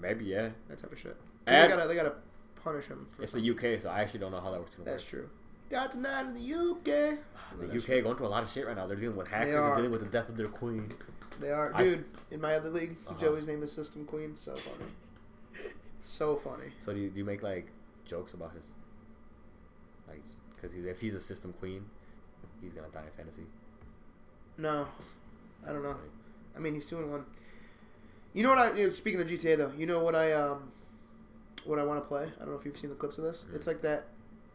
Maybe, yeah. That type of shit. They gotta punish him. It's the UK, so I actually don't know how that works. That's true. Got denied in the UK. The UK going through a lot of shit right now. They're dealing with hackers. They're dealing with the death of their queen. They are. Dude, in my other league, Joey's name is System Queen. So funny. So funny. So do you make, like, jokes about his... Like, because if he's a System Queen, he's going to die in fantasy? No. I don't know. I mean, he's 2-1. You know what speaking of GTA, though, you know what I want to play? I don't know if you've seen the clips of this. Mm-hmm. It's like that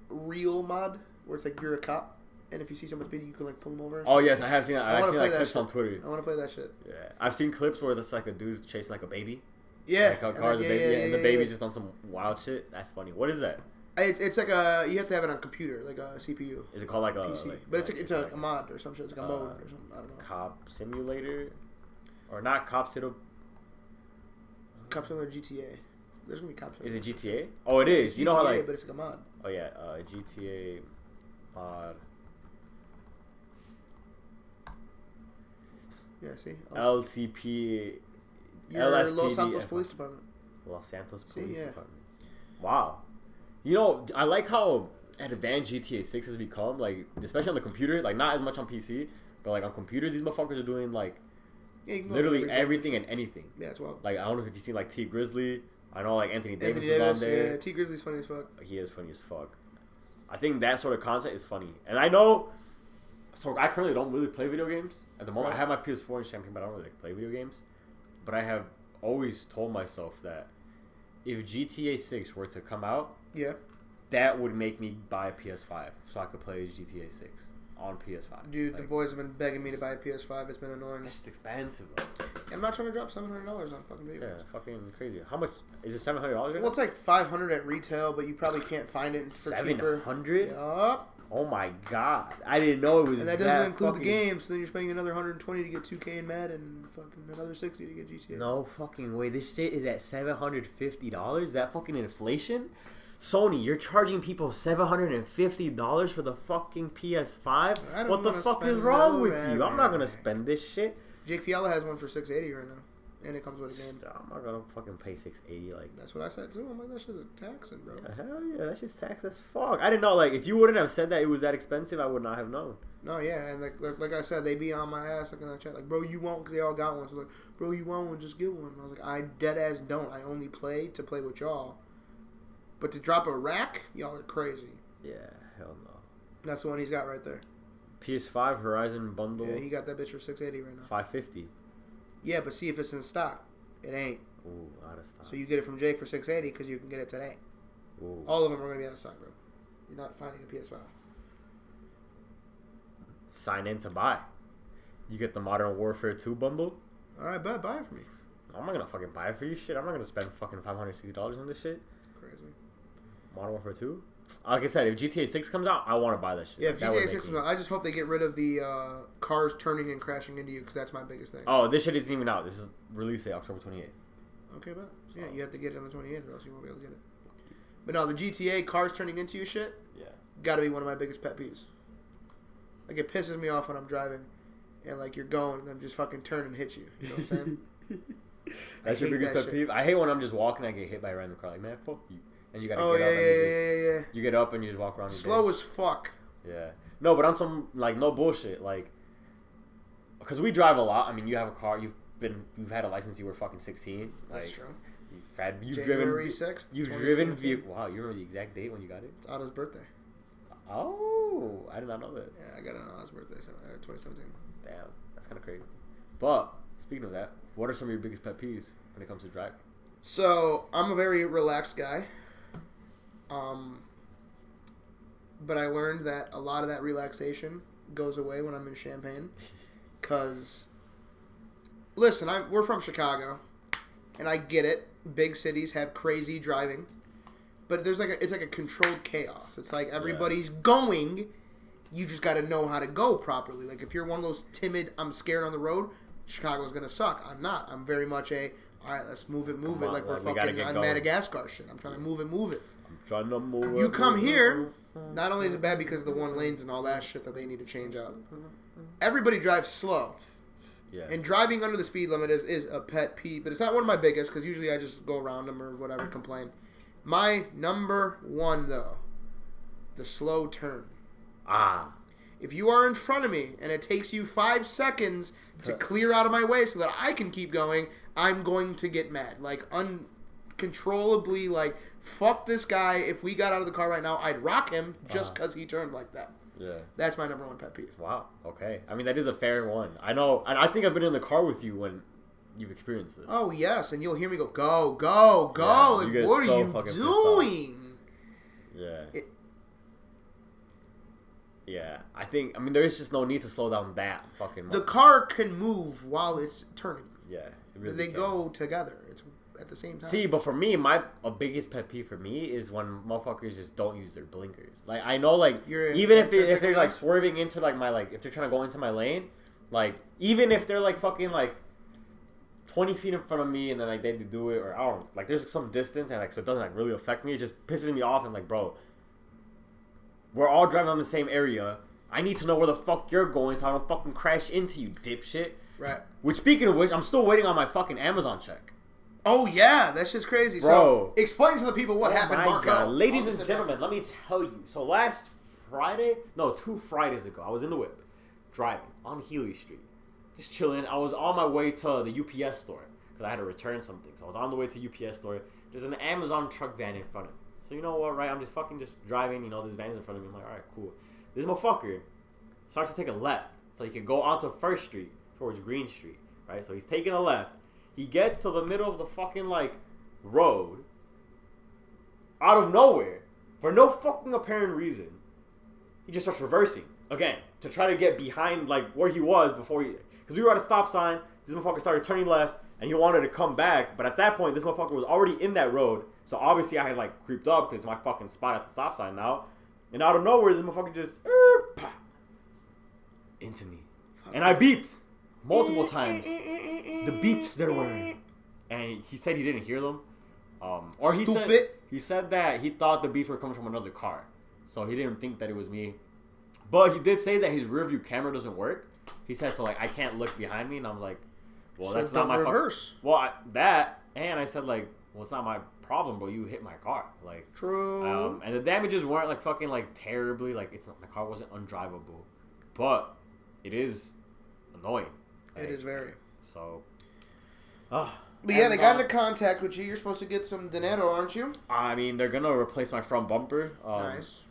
real mod where it's like you're a cop, and if you see someone speeding, you can like pull them over. Oh yes, I have seen that. I've seen like clips on Twitter. I want to play that shit. Yeah, I've seen clips where it's like a dude chasing like a baby. Yeah, like a car's a baby, and the baby's just on some wild shit. That's funny. What is that? It's like you have to have it on computer, like a CPU. Is it called like a PC? But it's a mod or some shit. It's like a mode or something. I don't know. Cop Simulator, or not Cop Simulator? Cop Simulator GTA. There's gonna be Cop Simulator. Is it GTA? Oh, it is. It's you GTA, know how like. But it's like a mod. Oh yeah, GTA mod. Yeah, see. LCP. Your LSPD, Los Santos Police Department. Los Santos Police Department. Wow. You know, I like how advanced GTA 6 has become. Like, especially on the computer. Like, not as much on PC, but like on computers, these motherfuckers are doing like Yeah, you can go literally every everything and anything. Yeah, it's wild. Like I don't know if you've seen like T Grizzly. I know like Anthony Davis Anthony was on there. Yeah, T Grizzly's funny as fuck. He is funny as fuck. I think that sort of content is funny, and I know. So I currently don't really play video games at the moment. Right. I have my PS4 in Champaign, but I don't really play video games. But I have always told myself that if GTA 6 were to come out, yeah, that would make me buy a PS5 so I could play GTA 6 on PS5. Dude, like, the boys have been begging me to buy a PS5. It's been annoying. That's just expensive, though. I'm not trying to drop $700 on fucking video. Yeah, fucking crazy. How much is it? $700? Well, it's like $500 at retail, but you probably can't find it for cheaper. $700? Yup. Oh my god! I didn't know it was. And that doesn't include fucking... the game, so then you're spending another $120 to get 2K and Madden, and fucking another $60 to get GTA. No fucking way! This shit is at $750. Is that fucking inflation? Sony, you're charging people $750 for the fucking PS5. What the fuck is wrong with you? I'm not gonna spend this shit. Jake Fiala has one for $680 right now, and it comes with a game. I'm not gonna fucking pay $680. Like that's what I said too. I'm like, that shit's a taxing, bro. Yeah, hell yeah, that shit's tax as fuck. I didn't know. Like, if you wouldn't have said that it was that expensive, I would not have known. No, yeah, and like I said, they be on my ass like in that chat, like, bro, you want? Because they all got one. So like, bro, you want one? Just get one. And I was like, I dead ass don't. I only play to play with y'all. But to drop a rack, y'all are crazy. Yeah, hell no. That's the one he's got right there. PS5 Horizon bundle. Yeah, he got that bitch for $680 right now. $550. Yeah, but see if it's in stock. It ain't. Ooh, out of stock. So you get it from Jake for $680 because you can get it today. Ooh. All of them are gonna be out of stock, bro. You're not finding a PS5. Sign in to buy. You get the Modern Warfare 2 bundle. All right, buy it for me. I'm not gonna fucking buy it for you, shit. I'm not gonna spend fucking $560 on this shit. Crazy. Modern Warfare 2. Like I said, if GTA 6 comes out, I want to buy that shit. Yeah, if that GTA 6 comes out, I just hope they get rid of the cars turning and crashing into you because that's my biggest thing. Oh, this shit isn't even out. This is release date October 28th. Okay, but yeah, you have to get it on the 28th or else you won't be able to get it. But no, the GTA cars turning into you shit. Yeah. Got to be one of my biggest pet peeves. Like it pisses me off when I'm driving, and like you're going and I'm just fucking turn and hit you. You know what I'm saying? That's your biggest pet peeve? I hate when I'm just walking and I get hit by a random car. Like, man, fuck you. And you gotta get up and yeah. You get up and you just walk around. Slow as fuck. Yeah. No, but I'm some like no bullshit. Like, because we drive a lot. I mean, you have a car. You've had a license. You were fucking 16. That's like, true. You've January 6th. You've driven vehicle. Wow, you remember the exact date when you got it? It's Otto's birthday. Oh, I did not know that. Yeah, I got it on Otto's birthday, 2017. Damn, that's kind of crazy. But speaking of that, what are some of your biggest pet peeves when it comes to driving? So I'm a very relaxed guy. But I learned that a lot of that relaxation goes away when I'm in Champaign. Cause, listen, we're from Chicago, and I get it. Big cities have crazy driving, but it's like a controlled chaos. It's like everybody's going. You just got to know how to go properly. Like if you're one of those timid, I'm scared on the road, Chicago's gonna suck. I'm not. I'm very much all right, let's move it. Like we're fucking on Madagascar shit. I'm trying to move it. I'm trying to move it. You come here, not only is it bad because of the one lanes and all that shit that they need to change up. Everybody drives slow. Yeah. And driving under the speed limit is a pet peeve, but it's not one of my biggest because usually I just go around them or whatever, complain. My number one, though, the slow turn. If you are in front of me and it takes you 5 seconds to clear out of my way so that I can keep going, I'm going to get mad. Like, uncontrollably, like, fuck this guy. If we got out of the car right now, I'd rock him just because he turned like that. Yeah. That's my number one pet peeve. Wow. Okay. I mean, that is a fair one. I know. And I think I've been in the car with you when you've experienced this. Oh, yes. And you'll hear me go, go. Yeah, like, what are you doing? Yeah. Yeah. I mean, there is just no need to slow down that fucking much. The car can move while it's turning. Yeah. It really they go together. It's at the same time. See, but for me, a biggest pet peeve for me is when motherfuckers just don't use their blinkers. Like, I know, like, even if they're like swerving into like my, like, if they're trying to go into my lane, like, even if they're like fucking like 20 feet in front of me and then like they do it, or I don't know, like there's some distance and like so it doesn't like really affect me. It just pisses me off and like, bro, we're all driving on the same area. I need to know where the fuck you're going so I don't fucking crash into you, dipshit. Right. Which, speaking of which, I'm still waiting on my fucking Amazon check. Oh, yeah. That's just crazy. Bro. So, explain to the people what happened, Marco. God. Ladies and gentlemen, let me tell you. So, 2 Fridays ago, I was in the whip, driving on Healy Street, just chilling. I was on my way to the UPS store because I had to return something. So I was on the way to UPS store. There's an Amazon truck van in front of me. So you know what, right? I'm just driving. You know, this van's in front of me. I'm like, all right, cool. This motherfucker starts to take a left. So he can go onto 1st Street towards Green Street, right? So he's taking a left. He gets to the middle of the fucking, like, road. Out of nowhere. For no fucking apparent reason. He just starts reversing. Again. To try to get behind, like, where he was before he... Because we were at a stop sign. This motherfucker started turning left. And he wanted to come back. But at that point, this motherfucker was already in that road. So obviously I had, like, creeped up. Because it's my fucking spot at the stop sign now. And out of nowhere, this motherfucker just... into me. And I beeped. Multiple times. The beeps there were. And he said he didn't hear them. Or he said that he thought the beeps were coming from another car. So he didn't think that it was me. But he did say that his rear view camera doesn't work. He said, so like I can't look behind me. And I'm like, well, so that's not my reverse. And I said like, well, it's not my problem, bro. You hit my car. Like true. And the damages weren't like fucking like terribly. Like it's not, my car wasn't undrivable. But it is annoying. It is very. So. But yeah, they got into contact with you. You're supposed to get some dinero, aren't you? I mean, they're going to replace my front bumper. Nice.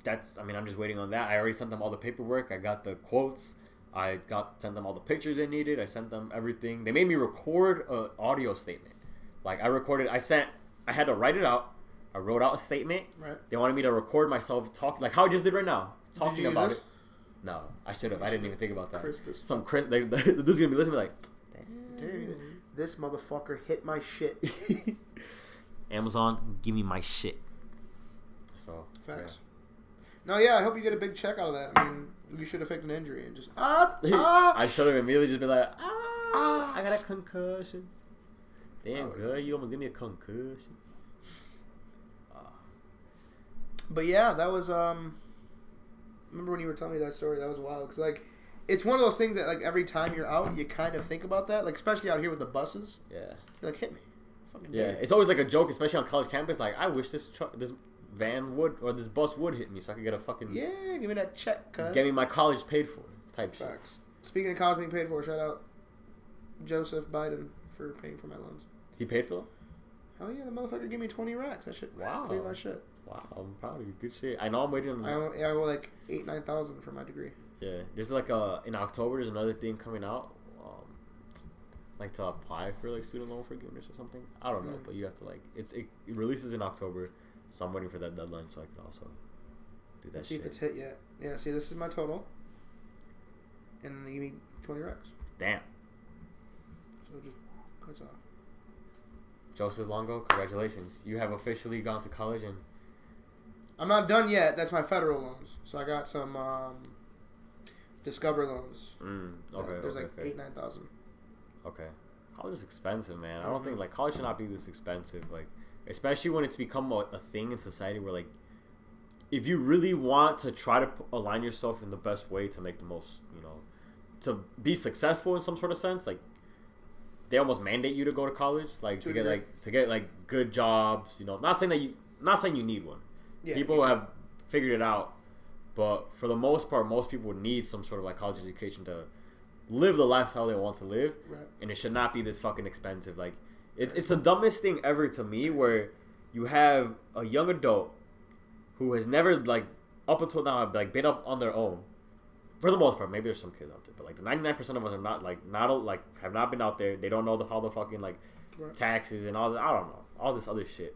I'm just waiting on that. I already sent them all the paperwork. I got the quotes. Sent them all the pictures they needed. I sent them everything. They made me record an audio statement. Like, I had to write it out. I wrote out a statement. Right. They wanted me to record myself talking, like how I just did right now. Talking about this? it. No, I should have. I didn't even think about that. Crisp as Some crisp. The dude's going to be listening like, dude, this motherfucker hit my shit. Amazon, give me my shit. So facts. Yeah. No, yeah, I hope you get a big check out of that. I mean, you should have faked an injury and just I should have immediately just been like, I got a concussion. Damn, girl, you almost give me a concussion. But yeah, that was remember when you were telling me that story? That was wild because like. It's one of those things that, like, every time you're out, you kind of think about that. Like, especially out here with the buses. Yeah. You're like, hit me. Fucking yeah. It's always, like, a joke, especially on college campus. Like, I wish this van would, or this bus would hit me so I could get a fucking... Yeah, give me that check, cuz. Get me my college paid for type Facts. Shit. Speaking of college being paid for, shout out Joseph Biden for paying for my loans. He paid for them? Oh, yeah, the motherfucker gave me 20 racks. That shit cleared my shit. Wow, I'm proud of you. Good shit. I know I'm waiting on... I owe like $8,000-9,000 for my degree. Yeah, there's like in October there's another thing coming out, like to apply for like student loan forgiveness or something. I don't know, but you have to like it releases in October, so I'm waiting for that deadline so I can also do that. See if it's hit yet. Yeah, see, this is my total, and then they give me 20 racks. Damn. So it just cuts off. Joseph Longo, congratulations! You have officially gone to college and. I'm not done yet. That's my federal loans. So I got some. Discover loans. Okay. There's like 8,000-9,000. Okay. College is expensive, man. I don't think like college should not be this expensive. Like, especially when it's become a thing in society where like, if you really want to try to align yourself in the best way to make the most, to be successful in some sort of sense, like, they almost mandate you to go to college, like to get good jobs. Not saying you need one. Yeah, people have figured it out. But for the most part, most people need some sort of like college education to live the lifestyle they want to live, right. And it should not be this fucking expensive. Like, it's the dumbest thing ever to me, where you have a young adult who has never like up until now like been up on their own. For the most part, maybe there's some kids out there, but like the 99% of us are have not been out there. They don't know how the fucking like taxes and all that. I don't know, all this other shit.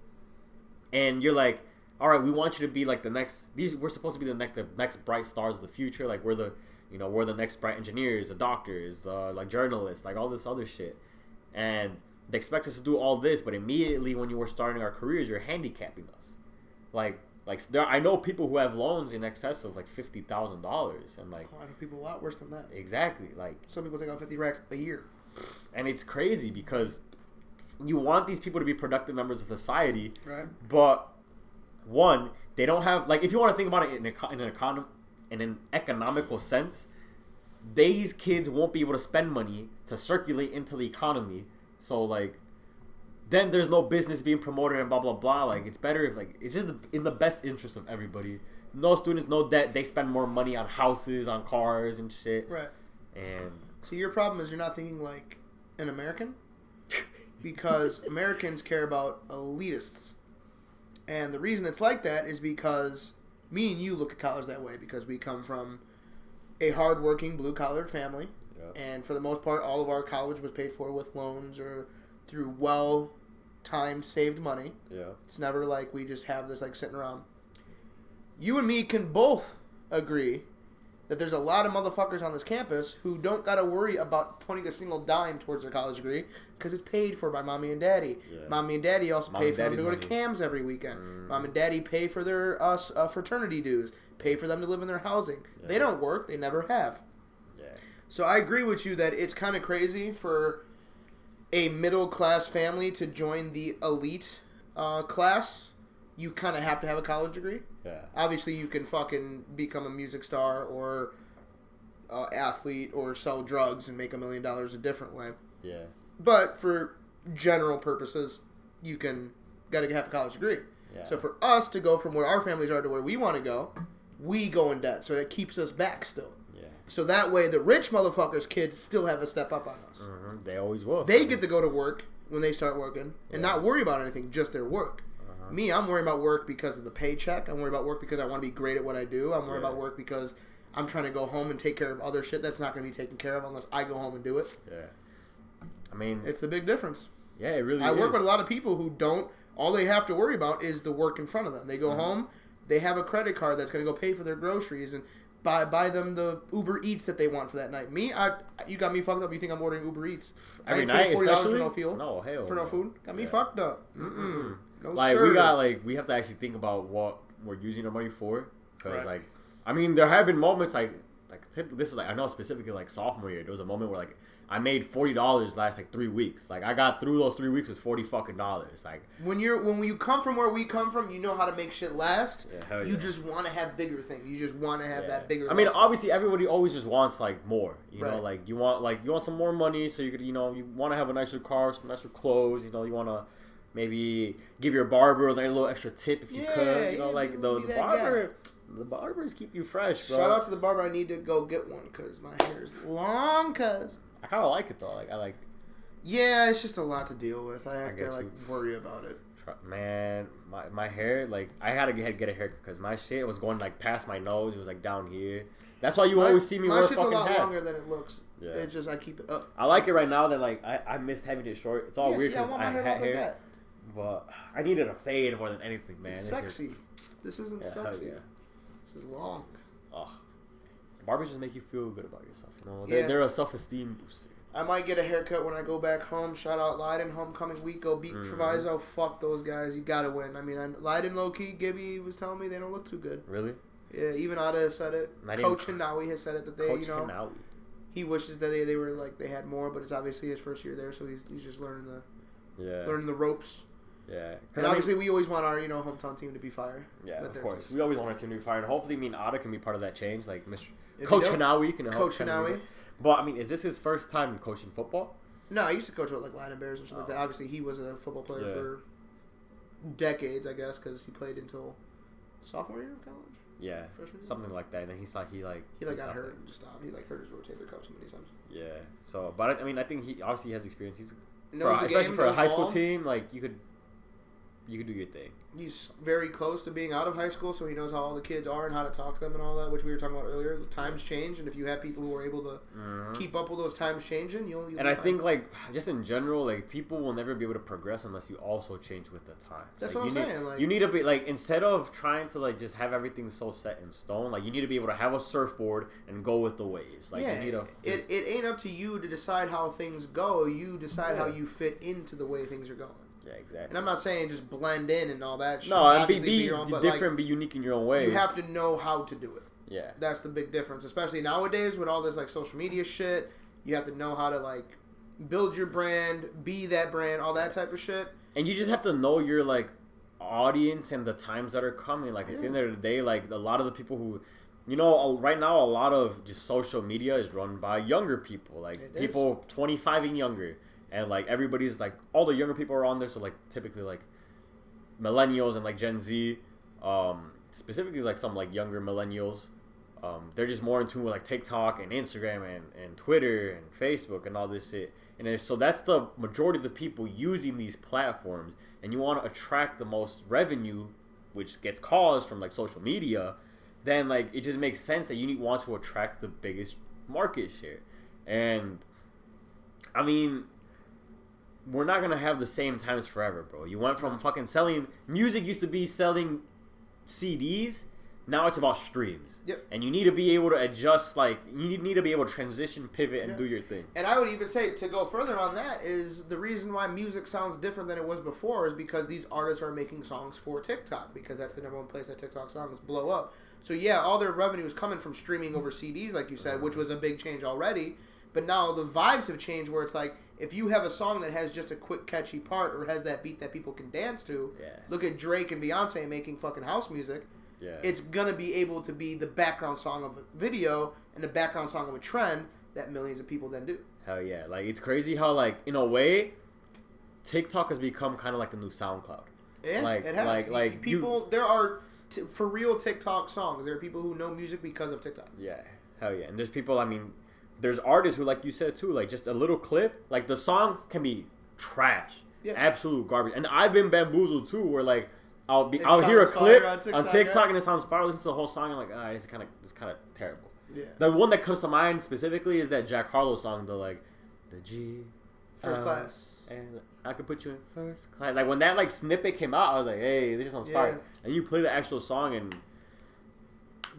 And you're like, all right, we want you to be like the next. We're supposed to be the next bright stars of the future. Like we're the next bright engineers, the doctors, like journalists, like all this other shit. And they expect us to do all this, but immediately when you were starting our careers, you're handicapping us. Like I know people who have loans in excess of like $50,000, and like I know people a lot worse than that. Exactly, like some people take out 50 racks a year, and it's crazy because you want these people to be productive members of society, right? But one, they don't have, like, if you want to think about it in an economical sense, these kids won't be able to spend money to circulate into the economy. So, like, then there's no business being promoted and blah, blah, blah. Like, it's better if, like, it's just in the best interest of everybody. No students, no debt. They spend more money on houses, on cars and shit. Right. And see, your problem is you're not thinking like an American, because Americans care about elitists, and the reason it's like that is because me and you look at college that way because we come from a hardworking blue-collared family, and for the most part, all of our college was paid for with loans or through well-timed saved money. Yeah, it's never like we just have this like sitting around. You and me can both agree that there's a lot of motherfuckers on this campus who don't got to worry about putting a single dime towards their college degree because it's paid for by mommy and daddy. Yeah. Mommy and daddy also pay for them to go to CAMs every weekend. Mom and daddy pay for their fraternity dues, pay for them to live in their housing. Yeah. They don't work. They never have. Yeah. So I agree with you that it's kind of crazy for a middle-class family to join the elite class. You kind of have to have a college degree. Yeah. Obviously, you can fucking become a music star or athlete or sell drugs and make $1 million a different way. Yeah. But for general purposes, you gotta have a college degree. Yeah. So for us to go from where our families are to where we want to go, we go in debt. So that keeps us back still. Yeah. So that way, the rich motherfuckers' kids still have a step up on us. Mm-hmm. They always will. They get to go to work when they start working and not worry about anything, just their work. Me, I'm worried about work because of the paycheck. I'm worried about work because I want to be great at what I do. I'm worried about work because I'm trying to go home and take care of other shit that's not going to be taken care of unless I go home and do it. Yeah. I mean, it's the big difference. Yeah, it really is. I work with a lot of people who don't, all they have to worry about is the work in front of them. They go home, they have a credit card that's going to go pay for their groceries and buy them the Uber Eats that they want for that night. Me, you got me fucked up. You think I'm ordering Uber Eats? Every night, $40 especially? for no fuel. No, hell for no food. Got me fucked up. Mm-mm. No, like sir. we have to actually think about what we're using our money for, because I mean, there have been moments this is I know specifically like sophomore year, there was a moment where like I made $40 last 3 weeks. Like I got through those 3 weeks with $40 fucking dollars. Like when you come from where we come from, you know how to make shit last. Yeah, you just want to have bigger things. You just want to have that bigger. I mean, obviously everybody always just wants more. You know, like you want some more money so you could you want to have a nicer car, some nicer clothes. You want to. Maybe give your barber a little extra tip if you could. The barbers keep you fresh, bro. Shout out to the barber. I need to go get one because my hair is long. Cause I kind of like it though. Yeah, it's just a lot to deal with. I have to worry about it. Man, my hair, I had to get a haircut because my shit was going past my nose. It was down here. That's why you always see me wear fucking hats. My shit's a lot longer than it looks. Yeah. It's just I keep it up. I like it right now that I missed having it short. It's all weird because I had hair. Like but I needed a fade more than anything, man. It's sexy. This isn't sexy. Yeah. This is long. Oh, barbers just make you feel good about yourself. They're a self-esteem booster. I might get a haircut when I go back home. Shout out Leiden, homecoming week. Go beat Proviso. Fuck those guys. You gotta win. I mean, Leiden low-key, Gibby was telling me they don't look too good. Really? Yeah, even Ada has said it. Coach Hinawi has said it that they, Hinawi. He wishes that they were they had more, but it's obviously his first year there, so he's just learning the ropes. Yeah, and obviously we always want our hometown team to be fire. Yeah, of course. We always want our team to be fire, and hopefully me and Ada can be part of that change. Like Coach Hinawi can help. Coach Hinawi. But I mean, is this his first time coaching football? No, I used to coach with Leiden Bears and shit like that. Obviously, he was a football player for decades, I guess, because he played until sophomore year of college. Yeah, something like that. And then he got hurt and just stopped. He hurt his rotator cuff too many times. Yeah. So, but I mean, I think he obviously has experience. Especially for a high school team, you could do your thing. He's very close to being out of high school, so he knows how all the kids are and how to talk to them and all that, which we were talking about earlier. The times change, and if you have people who are able to keep up with those times changing, you'll and I think, just in general, people will never be able to progress unless you also change with the times. That's what I'm saying. You need to be, instead of trying to, just have everything so set in stone, you need to be able to have a surfboard and go with the waves. You need to it ain't up to you to decide how things go. You decide how you fit into the way things are going. Yeah, exactly. And I'm not saying just blend in and all that shit. No, and be different, be unique in your own way. You have to know how to do it. Yeah. That's the big difference. Especially nowadays with all this social media shit. You have to know how to build your brand, be that brand, all that type of shit. And you just have to know your audience and the times that are coming. At the end of the day, a lot of the people who right now a lot of just social media is run by younger people. People 25 and younger. And everybody's all the younger people are on there, so typically millennials and Gen Z, specifically some younger millennials, they're just more in tune with like TikTok and Instagram and Twitter and Facebook and all this shit. And so that's the majority of the people using these platforms. And you want to attract the most revenue, which gets caused from like social media. Then like it just makes sense that you want to attract the biggest market share. And I mean, we're not gonna have the same times forever, bro. You went from fucking selling music used to be selling CDs. Now it's about streams. Yep. And you need to be able to adjust, like, you need to be able to transition, pivot, and do your thing. And I would even say, to go further on that, is the reason why music sounds different than it was before is because these artists are making songs for TikTok, because that's the number one place that TikTok songs blow up. So, yeah, all their revenue is coming from streaming over CDs, like you said, which was a big change already. But now the vibes have changed where it's like, if you have a song that has just a quick, catchy part or has that beat that people can dance to, look at Drake and Beyonce making fucking house music. Yeah. It's going to be able to be the background song of a video and the background song of a trend that millions of people then do. Hell yeah. Like, it's crazy how, like, in a way, TikTok has become kind of like the new SoundCloud. Yeah, like, it has. Like people, there are, for real TikTok songs. There are people who know music because of TikTok. Yeah. Hell yeah. And there's people, I mean, there's artists who, like you said, too, like, just a little clip. Like, the song can be trash. Yeah. Absolute garbage. And I've been bamboozled, too, where, like, I'll hear a clip on TikTok and it sounds fire. Listen to the whole song and I'm like, it's kind of terrible. Yeah. The one that comes to mind specifically is that Jack Harlow song, the G First Class, and I could put you in first class. Like when that like snippet came out, I was like, hey, this sounds fire. And you play the actual song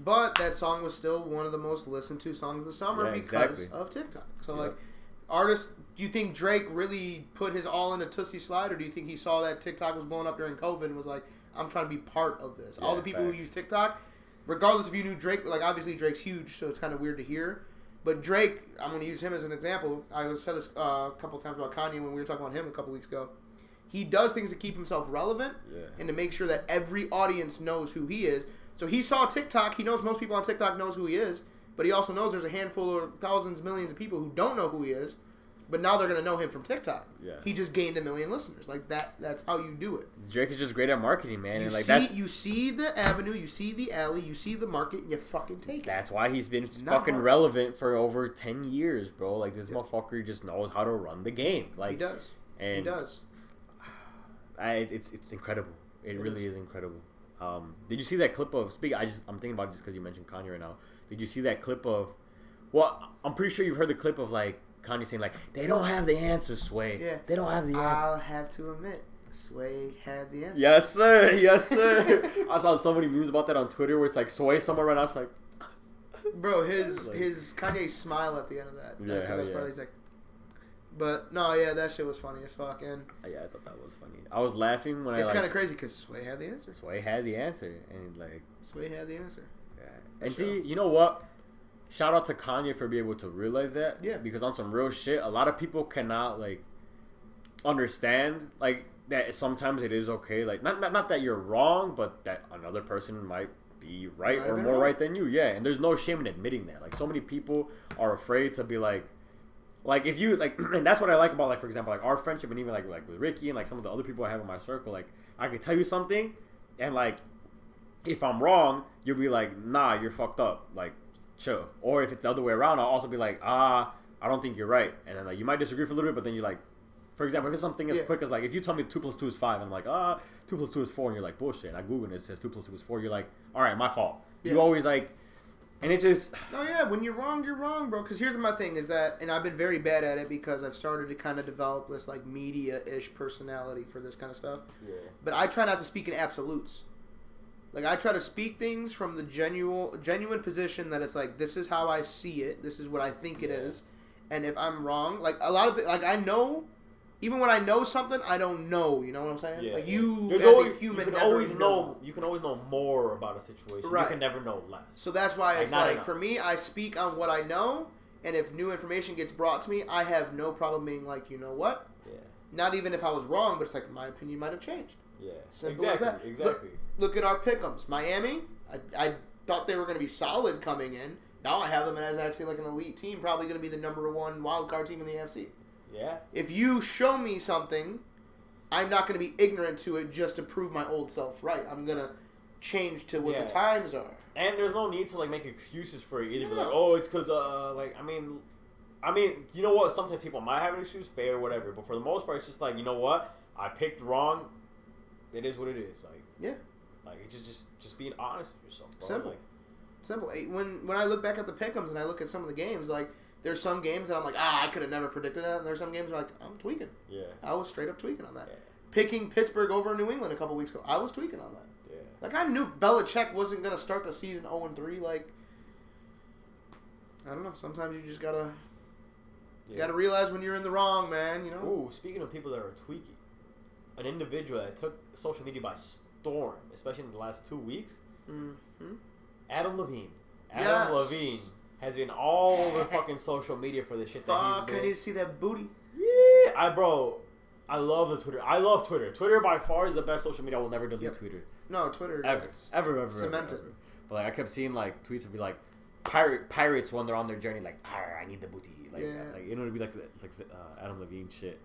but that song was still one of the most listened to songs of the summer because of TikTok. So like artists. Do you think Drake really put his all in a Tootsie Slide, or do you think he saw that TikTok was blowing up during COVID and was like, I'm trying to be part of this? Yeah, all the people who use TikTok, regardless if you knew Drake, like obviously Drake's huge, so it's kind of weird to hear. But Drake, I'm going to use him as an example. I said this a couple times about Kanye when we were talking about him a couple weeks ago. He does things to keep himself relevant and to make sure that every audience knows who he is. So he saw TikTok. He knows most people on TikTok knows who he is, but he also knows there's a handful of thousands, millions of people who don't know who he is. But now they're going to know him from TikTok. Yeah. He just gained 1 million listeners. Like, that's how you do it. Drake is just great at marketing, man. You see the avenue, you see the alley, you see the market, and you fucking take it. That's why he's been fucking relevant for over 10 years, bro. Like, this motherfucker just knows how to run the game. Like, he does. And he does. It's incredible. It really is incredible. Did you see that clip of... I'm thinking about it just because you mentioned Kanye right now. Did you see that clip of... Well, I'm pretty sure you've heard the clip of, like, Kanye saying, like, they don't have the answer, Sway. Yeah. They don't have the answer. I'll have to admit, Sway had the answer. Yes, sir. Yes, sir. I saw so many memes about that on Twitter where it's like, Sway somewhere right now. It's like... Bro, his Kanye's smile at the end of that. That's the best part. He's like... But, no, yeah, that shit was funny as fuck. And yeah, I thought that was funny. I was laughing when It's kind of crazy because Sway had the answer. Sway had the answer. And, like... Sway had the answer. Yeah. And see, you know what? Shout out to Kanye for being able to realize that. Yeah. Because on some real shit, a lot of people cannot, like, understand, like, that sometimes it is okay. Like, not that you're wrong, but that another person might be right or more right than you. Yeah. And there's no shame in admitting that. Like, so many people are afraid to be like, if you, like, and that's what I like about, like, for example, like, our friendship and even, like with Ricky and, like, some of the other people I have in my circle. Like, I can tell you something, and, like, if I'm wrong, you'll be like, nah, you're fucked up. Like, chill. Or if it's the other way around, I'll also be like, I don't think you're right. And then like you might disagree for a little bit, but then you're like, for example, if it's something as quick as like if you tell me 2 + 2 is 5, and I'm like, 2 + 2 is 4, and you're like, bullshit. And I Google it, it says 2 + 2 is 4. You're like, all right, my fault. Yeah. You always like, and it just. No, yeah, when you're wrong, bro. Because here's my thing is that, and I've been very bad at it because I've started to kind of develop this like media-ish personality for this kind of stuff. Yeah. But I try not to speak in absolutes. Like, I try to speak things from the genuine position that it's like, this is how I see it. This is what I think it is. And if I'm wrong, like, a lot of like, I know, even when I know something, I don't know. You know what I'm saying? Yeah. Like, you as a human you can always know. You can always know more about a situation. Right. You can never know less. So that's why it's like, for me, I speak on what I know. And if new information gets brought to me, I have no problem being like, you know what? Yeah. Not even if I was wrong, but it's like, my opinion might have changed. Yeah. Simple as that. Exactly. Look at our pick'ems. Miami, I thought they were going to be solid coming in. Now I have them as actually like an elite team, probably going to be the number 1 wild card team in the AFC. Yeah. If you show me something, I'm not going to be ignorant to it just to prove my old self right. I'm going to change to what the times are. And there's no need to like make excuses for it either. Yeah. Be like, oh, it's because I mean, you know what? Sometimes people might have issues, fair, whatever. But for the most part, it's just like, you know what? I picked wrong. It is what it is. Like, yeah, like it's just being honest with yourself. Bro. Simple, like, simple. When I look back at the pick'ems and I look at some of the games, like there's some games that I'm like, I could have never predicted that. And there's some games where like I'm tweaking. Yeah, I was straight up tweaking on that. Yeah. Picking Pittsburgh over New England a couple weeks ago, I was tweaking on that. Yeah. Like I knew Belichick wasn't gonna start the season 0-3. Like I don't know. Sometimes you just gotta realize when you're in the wrong, man. You know. Ooh, speaking of people that are tweaking, an individual that took social media by storm, especially in the last 2 weeks. Mm-hmm. Adam Levine. Adam Levine has been all over fucking social media for this shit. Fuck! I need to see that booty. Yeah, I love the Twitter. I love Twitter. Twitter by far is the best social media. I will never delete Twitter. No, Twitter. Ever. Cemented. Ever. But like I kept seeing like tweets would be like pirates when they're on their journey, like I need the booty, like you know, it'd be like Adam Levine shit.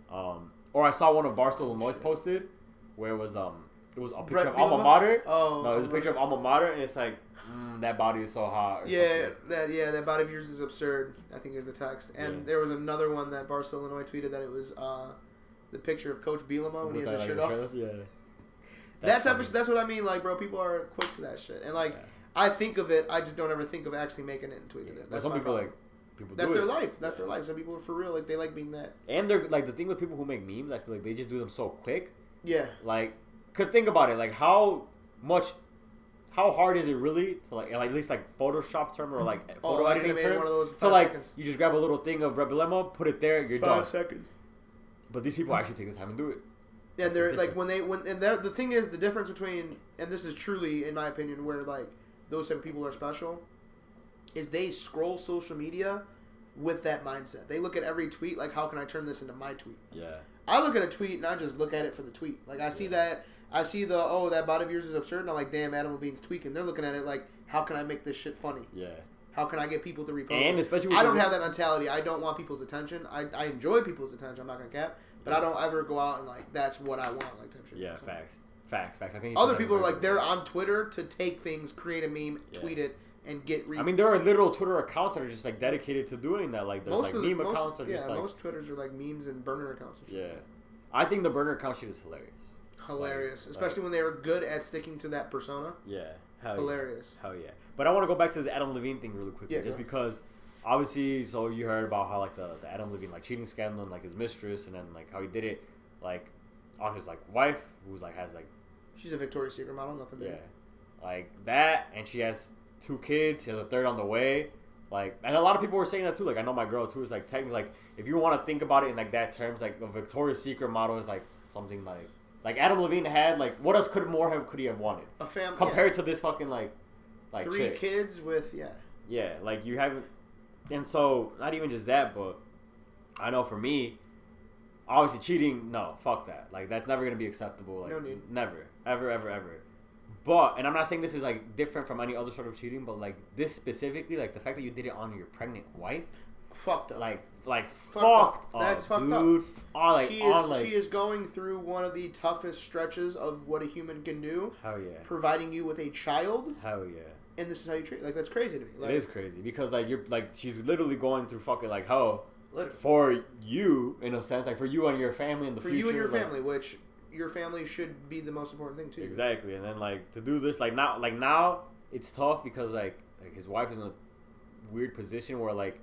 Or I saw one of Barstool Illinois posted where it was a picture of alma mater. Oh, no, it was a picture of alma mater, and it's like that body is so hot. Or that body of yours is absurd, I think is the text. And there was another one that Barstool Illinois tweeted that it was the picture of Coach Bielema when he has his shirt off. Yeah. That's what I mean. Like, bro, people are quick to that shit, and like I think of it, I just don't ever think of actually making it and tweeting it. That's some people problem. People that's do their it. life. That's their life. Some people are for real. Like they like being that. And they're like the thing with people who make memes. I feel like they just do them so quick. Yeah. Like, cause think about it. Like how hard is it really to like at least like Photoshop term or like photo editing term? One of those so like seconds. you just grab a little thing of Rebelema, put it there, you're 5 done. seconds. But these people actually take the time and do it. And they're like the thing is the difference between, and this is truly in my opinion where like those type of people are special, is they scroll social media with that mindset. They look at every tweet like, how can I turn this into my tweet? Yeah. I look at a tweet and I just look at it for the tweet. Like I see that, I see that body of yours is absurd, and I'm like, damn, Adam Levine's tweaking. They're looking at it like, how can I make this shit funny? Yeah. How can I get people to repost and it? Especially I don't have that mentality. I don't want people's attention. I enjoy people's attention. I'm not gonna cap. But I don't ever go out and like that's what I want, like type shit. Yeah, so. Facts. I think other people are like they're on Twitter to take things, create a meme, tweet it, and get. I mean, there are literal Twitter accounts that are just like dedicated to doing that. Like there's meme accounts that are just like most Twitters are like memes and burner accounts. And shit. Yeah, I think the burner account shit is hilarious. Hilarious, especially when they were good at sticking to that persona. Yeah, hilarious. Hell yeah. But I want to go back to this Adam Levine thing really quickly, just because. Obviously, so you heard about how like the Adam Levine like cheating scandal and like his mistress, and then like how he did it like on his like wife, who's like has like she's a Victoria's Secret model, nothing big. Yeah, like that, and she has 2 kids. She has a 3rd on the way. Like, and a lot of people were saying that too. Like, I know my girl too is like technically like if you want to think about it in like that terms, like a Victoria's Secret model is like something like Adam Levine had like what else could he have wanted a family compared to this fucking like 3 chick. kids with yeah like you haven't. And so, not even just that, but I know for me, obviously cheating, no, fuck that. Like, that's never going to be acceptable. Like, no need. Never. Ever. But, and I'm not saying this is, like, different from any other sort of cheating, but, like, this specifically, like, the fact that you did it on your pregnant wife. Fucked up. Like fucked up. That's fucked dude. Up. She is going through one of the toughest stretches of what a human can do. Hell yeah. Providing you with a child. Hell yeah. And this is how you treat. Like, that's crazy to me. Like, it is crazy because like you're like she's literally going through fucking like hell literally. For you in a sense, like for you and your family in the future. For you and your family, which your family should be the most important thing to you. Exactly, and then like to do this now it's tough because like his wife is in a weird position where like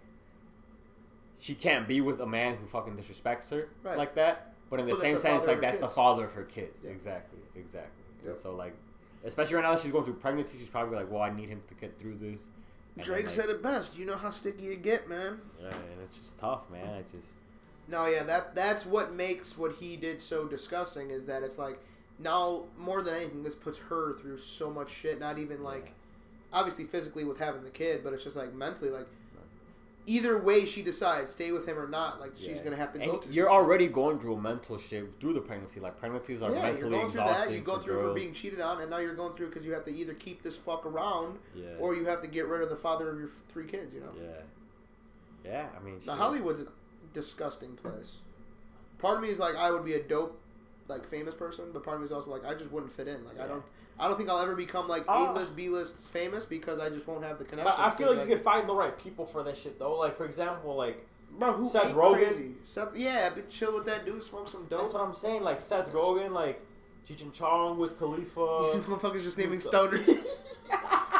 she can't be with a man who fucking disrespects her like that. But in the same sense, like that's the father of her kids. Yeah. Exactly. Yep. And so like. Especially right now that she's going through pregnancy, she's probably like, well, I need him to get through this. And Drake then, said it best. You know how sticky you get, man. Yeah, and it's just tough, man. It's just... No, yeah, that's what makes what he did so disgusting is that it's like, now, more than anything, this puts her through so much shit. Not even like, obviously physically with having the kid, but it's just like mentally, like, either way she decides, stay with him or not, like she's gonna have to go through. You're already going through mental shit through the pregnancy. Like pregnancies are mentally exhausting. You go through for being cheated on, and now you're going through because you have to either keep this fuck around, or you have to get rid of the father of your 3 kids. You know. Yeah. I mean, now Hollywood's a disgusting place. Part of me is like, I would be a dope like famous person, but part of me is also like I just wouldn't fit in. Like I don't think I'll ever become like A-list, B-list famous because I just won't have the connection. I feel like you could find the right people for that shit though. Like for example, like bro, who Seth Rogen. Crazy? Seth, yeah, but chill with that dude, smoke some dope. That's what I'm saying. Like Seth Rogen, like Cheech and Chong, Wiz Khalifa. These motherfuckers just naming stoners.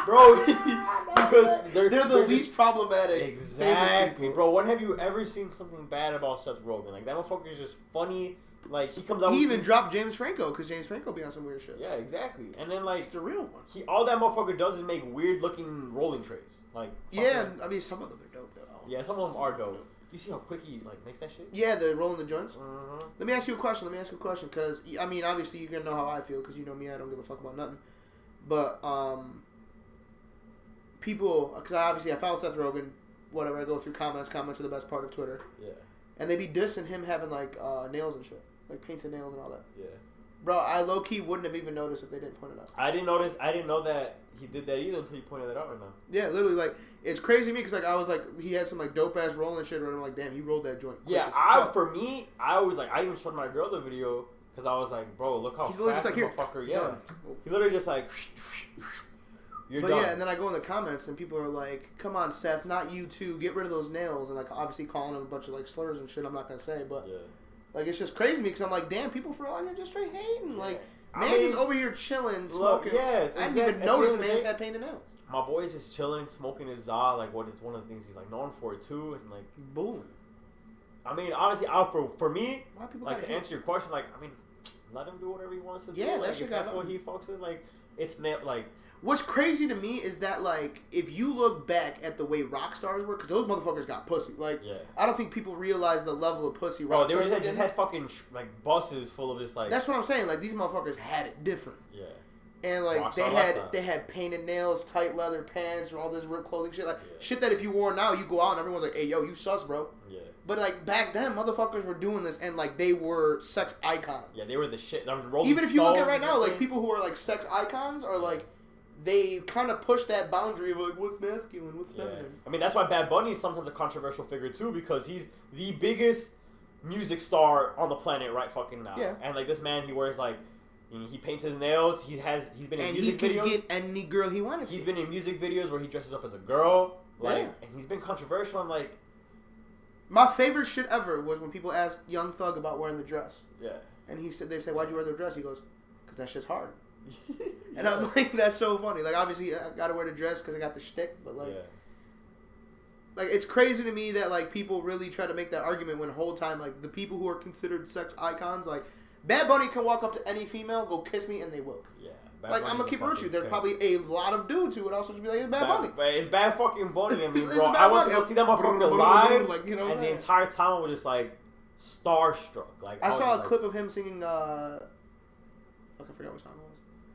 Bro, because they're the least problematic. Exactly, bro. When have you ever seen something bad about Seth Rogen? Like that motherfucker is just funny. Like he comes out. He even dropped James Franco because James Franco be on some weird shit. Yeah, exactly. And then like it's the real one. All that motherfucker does is make weird looking rolling trays. Like I mean some of them are dope though. Yeah, some of them are dope. You see how quick he like makes that shit? Yeah, the rolling the joints. Uh-huh. Let me ask you a question. Because I mean, obviously you're gonna know how I feel because you know me. I don't give a fuck about nothing. But people, because I follow Seth Rogen. Whatever, I go through comments. Comments are the best part of Twitter. Yeah. And they be dissing him having like nails and shit, like painted nails and all that. Yeah. Bro, I low key wouldn't have even noticed if they didn't point it out. I didn't notice. I didn't know that he did that either until you pointed it out right now. Yeah, literally, like it's crazy to me because like I was like he had some like dope ass rolling shit. Where I'm like, damn, he rolled that joint. Yeah, for me, I always like I even showed my girl the video because I was like, bro, look how he's literally fast just like motherfucker. Here, Yeah, done. he literally just like. You're but done. Yeah, and then I go in the comments and people are like, "Come on, Seth, not you too. Get rid of those nails." And like obviously calling him a bunch of like slurs and shit. I'm not gonna say, but like it's just crazy to me because I'm like, damn, people for all here just straight hating. Like, man's just over here chilling, smoking. Yes, I didn't even notice man's had painted nails. My boy's just chilling, smoking his za. Like what is one of the things he's like known for too, and like boom. I mean, honestly, for me, why people like to answer your question, like I mean, let him do whatever he wants to do. Yeah, like, if that's what he focuses. Like it's not like. What's crazy to me is that, like, if you look back at the way Rockstars were, because those motherfuckers got pussy. Like, I don't think people realize the level of pussy Rockstars. Bro, they just had fucking, like, buses full of just, like... That's what I'm saying. Like, these motherfuckers had it different. Yeah. And, like, Rockstar they had painted nails, tight leather pants, and all this ripped clothing shit. Like, shit that if you wore now, you go out and everyone's like, hey, yo, you sus, bro. Yeah. But, like, back then, motherfuckers were doing this, and, like, they were sex icons. Yeah, they were the shit. Even if you look at right now, like, people who are, like, sex icons are, like... They kind of push that boundary of like what's masculine, what's feminine. I mean, that's why Bad Bunny is sometimes a controversial figure too, because he's the biggest music star on the planet right fucking now. Yeah. And like this man, he wears like, he paints his nails. He's been in music videos. And he can get any girl he wanted. He's been in music videos where he dresses up as a girl. Like, and he's been controversial. I'm like, my favorite shit ever was when people asked Young Thug about wearing the dress. Yeah. And they said, "Why'd you wear the dress?" He goes, "Cause that shit's hard." And I'm like, that's so funny. Like, obviously, I gotta wear the dress because I got the shtick, but like, like it's crazy to me that like people really try to make that argument when the whole time like the people who are considered sex icons, like Bad Bunny can walk up to any female, go kiss me, and they will. Yeah. Like I'm gonna keep it with you. There's probably a lot of dudes who would also just be like, "It's Bad Bunny." But it's Bad fucking Bunny. I mean, bro, I went to go see that motherfucker live, like, you know, and the entire time I was just like starstruck. Like I saw a clip of him singing. I forgot what song it was.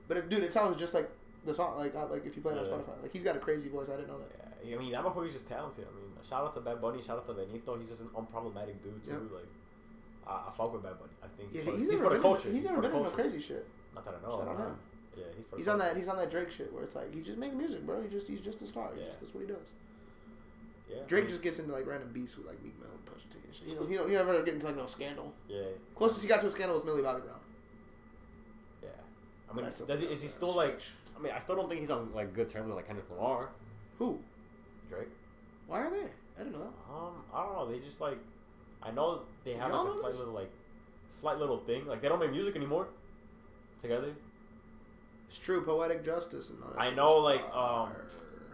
But dude, it sounds just like the song, like if you play it on Spotify. Like he's got a crazy voice. I didn't know that. Yeah, I mean that motherfucker's just talented. I mean, shout out to Bad Bunny, shout out to Benito. He's just an unproblematic dude too. Yep. Like I fuck with Bad Bunny. I think he's for the culture. He's never been in no crazy shit. Not that I know. Shout out him. Yeah, he's on that. He's on that Drake shit where it's like he just makes music, bro. He's just a star. That's what he does. Yeah. Drake just gets into like random beefs with like Meek Mill and Pusha T and shit. You know, he never get into like no scandal. Yeah. Closest he got to a scandal was Millie Bobby Brown. I mean, is he still like? I mean, I still don't think he's on like good terms with like Kendrick Lamar. Who? Drake. Why are they? I don't know. I don't know. They just like, I know they have like a slight little thing. Like they don't make music anymore. Together. It's true, poetic justice and all that. I know, like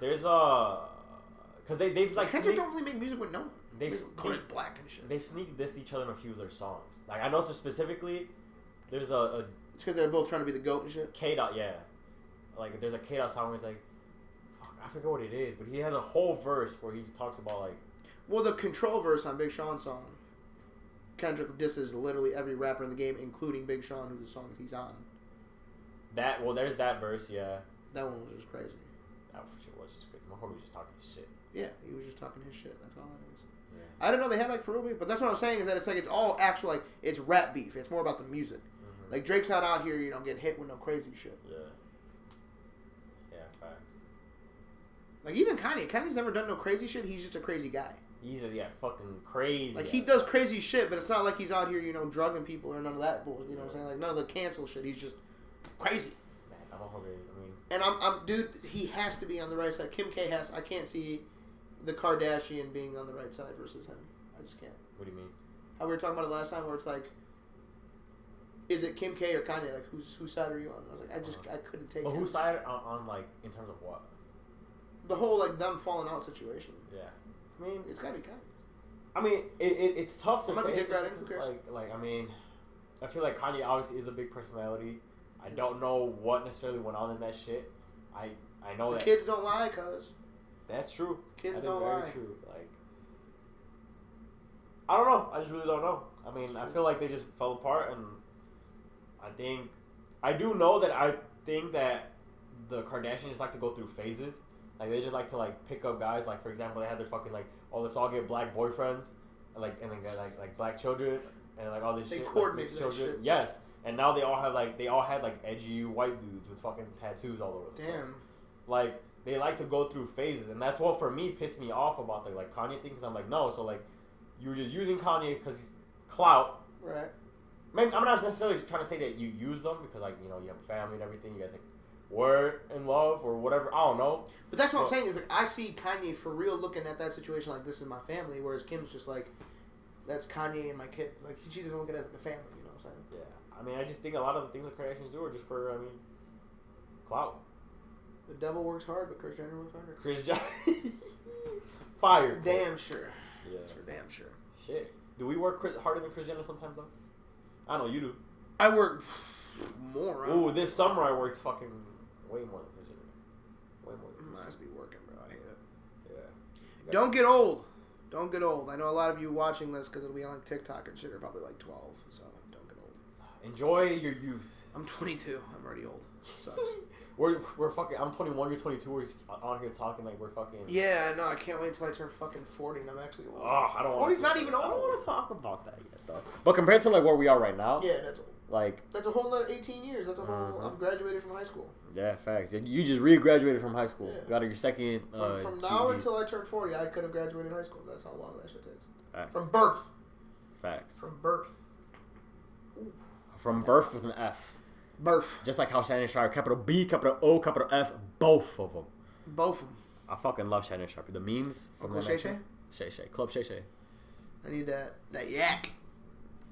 there's because they've like Kendrick don't really make music with no one. They've black and shit. They've sneak dissed each other in a few of their songs. Like I know so specifically, there's a it's because they're both trying to be the GOAT and shit. K-Dot, yeah. Like, there's a K-Dot song where he's like, fuck, I forget what it is, but he has a whole verse where he just talks about, like... Well, the Control verse on Big Sean's song, Kendrick disses literally every rapper in the game, including Big Sean, who's the song that he's on. There's that verse, yeah. That one was just crazy. That shit was just crazy. My homie was just talking his shit. Yeah, he was just talking his shit. That's all it is. Yeah. I didn't know they had, like, for real beef, but that's what I'm saying is that it's like, it's all actual, like, it's rap beef. It's more about the music. Like, Drake's not out here, you know, getting hit with no crazy shit. Yeah. Yeah, facts. Like, even Kanye. Kanye's never done no crazy shit. He's just a crazy guy. He's fucking crazy. Like, he does crazy shit, but it's not like he's out here, drugging people or none of that bullshit. You know what I'm saying? Like, none of the cancel shit. He's just crazy. Man, I don't know. And dude, he has to be on the right side. Kim K has. I can't see the Kardashian being on the right side versus him. I just can't. What do you mean? How we were talking about it last time, where it's like, is it Kim K or Kanye? Like, whose side are you on? I was like, I couldn't take. But whose side on like in terms of what? The whole like them falling out situation. Yeah, I mean, it's gotta be Kanye. I mean, it's tough to say. Like, I mean, I feel like Kanye obviously is a big personality. I don't know what necessarily went on in that shit. I know that kids don't lie, cuz. That's true. Kids don't lie. Very true. Like, I don't know. I just really don't know. I mean, I feel like they just fell apart, and I do know that I think that the Kardashians like to go through phases. Like, they just like to like pick up guys. Like, for example, they had their fucking like, oh, let's all get black boyfriends, and then like black children, and like all this shit. They coordinate that shit. Yes, and now they all had like edgy white dudes with fucking tattoos all over. Damn. So, like, they like to go through phases, and that's what for me pissed me off about the like Kanye thing. Because I'm like, no, so like, you were just using Kanye because he's clout. Right. Maybe, I'm not necessarily trying to say that you use them because like you have a family and everything. You guys like were in love or whatever. I don't know. But that's what I'm saying is like I see Kanye for real looking at that situation like this is my family, whereas Kim's just like that's Kanye and my kids. Like she doesn't look at it as like a family. You know what I'm saying? Yeah. I mean, I just think a lot of the things the Kardashians do are just for clout. The devil works hard, but Kris Jenner works harder. Kris Jenner. Fired. Damn sure. Yeah. That's for damn sure. Shit. Do we work harder than Kris Jenner sometimes though? I know you do. I work more. Ooh, this summer I worked fucking way more than Kris Jenner. Way more than Kris Jenner. Must be working, bro. I hate it. Yeah. Don't get old. Don't get old. I know a lot of you watching this because it'll be on like TikTok and shit are probably like 12, so don't get old. Enjoy your youth. I'm 22. I'm already old. Sucks. We're fucking. I'm 21. You're 22. We're on here talking like we're fucking. Yeah, no, I can't wait until I turn fucking 40 and I'm actually old. Oh, I don't. 40's not even old. I don't want to talk about that yet, though. But compared to like where we are right now, yeah, that's old. Like that's a whole other 18 years. That's a whole. I'm graduated from high school. Yeah, facts. You just re-graduated from high school. Yeah. Got your second. From now GD. Until I turn 40, I could have graduated high school. That's how long that shit takes. Facts. From birth. Facts. From birth. Ooh. From birth with an F. Birth. Just like how Shannon Sharp, capital B, capital O, capital F, both of them. Both of them. I fucking love Shannon Sharp. The memes. Uncle Shay Shay? Shay Shay. Club Shay Shay. I need that yak.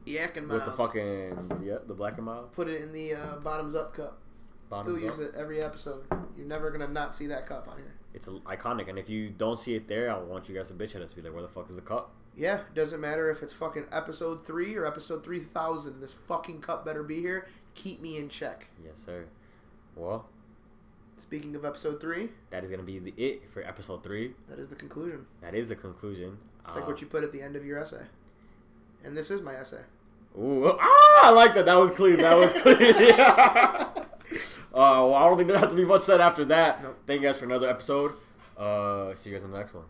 Yak and miles. With the fucking, the black and miles. Put it in the bottoms up cup. Still use it every episode. You're never going to not see that cup on here. It's iconic. And if you don't see it there, I want you guys to bitch at us. Be like, where the fuck is the cup? Yeah, doesn't matter if it's fucking episode 3 or episode 3000. This fucking cup better be here. Keep me in check. Yes, sir. Well, speaking of episode 3, that is going to be it for episode 3. That is the conclusion. That is the conclusion. It's like what you put at the end of your essay. And this is my essay. Ooh, I like that. That was clean. That was clean. Well, I don't think there has to be much said after that. Nope. Thank you guys for another episode. See you guys in the next one.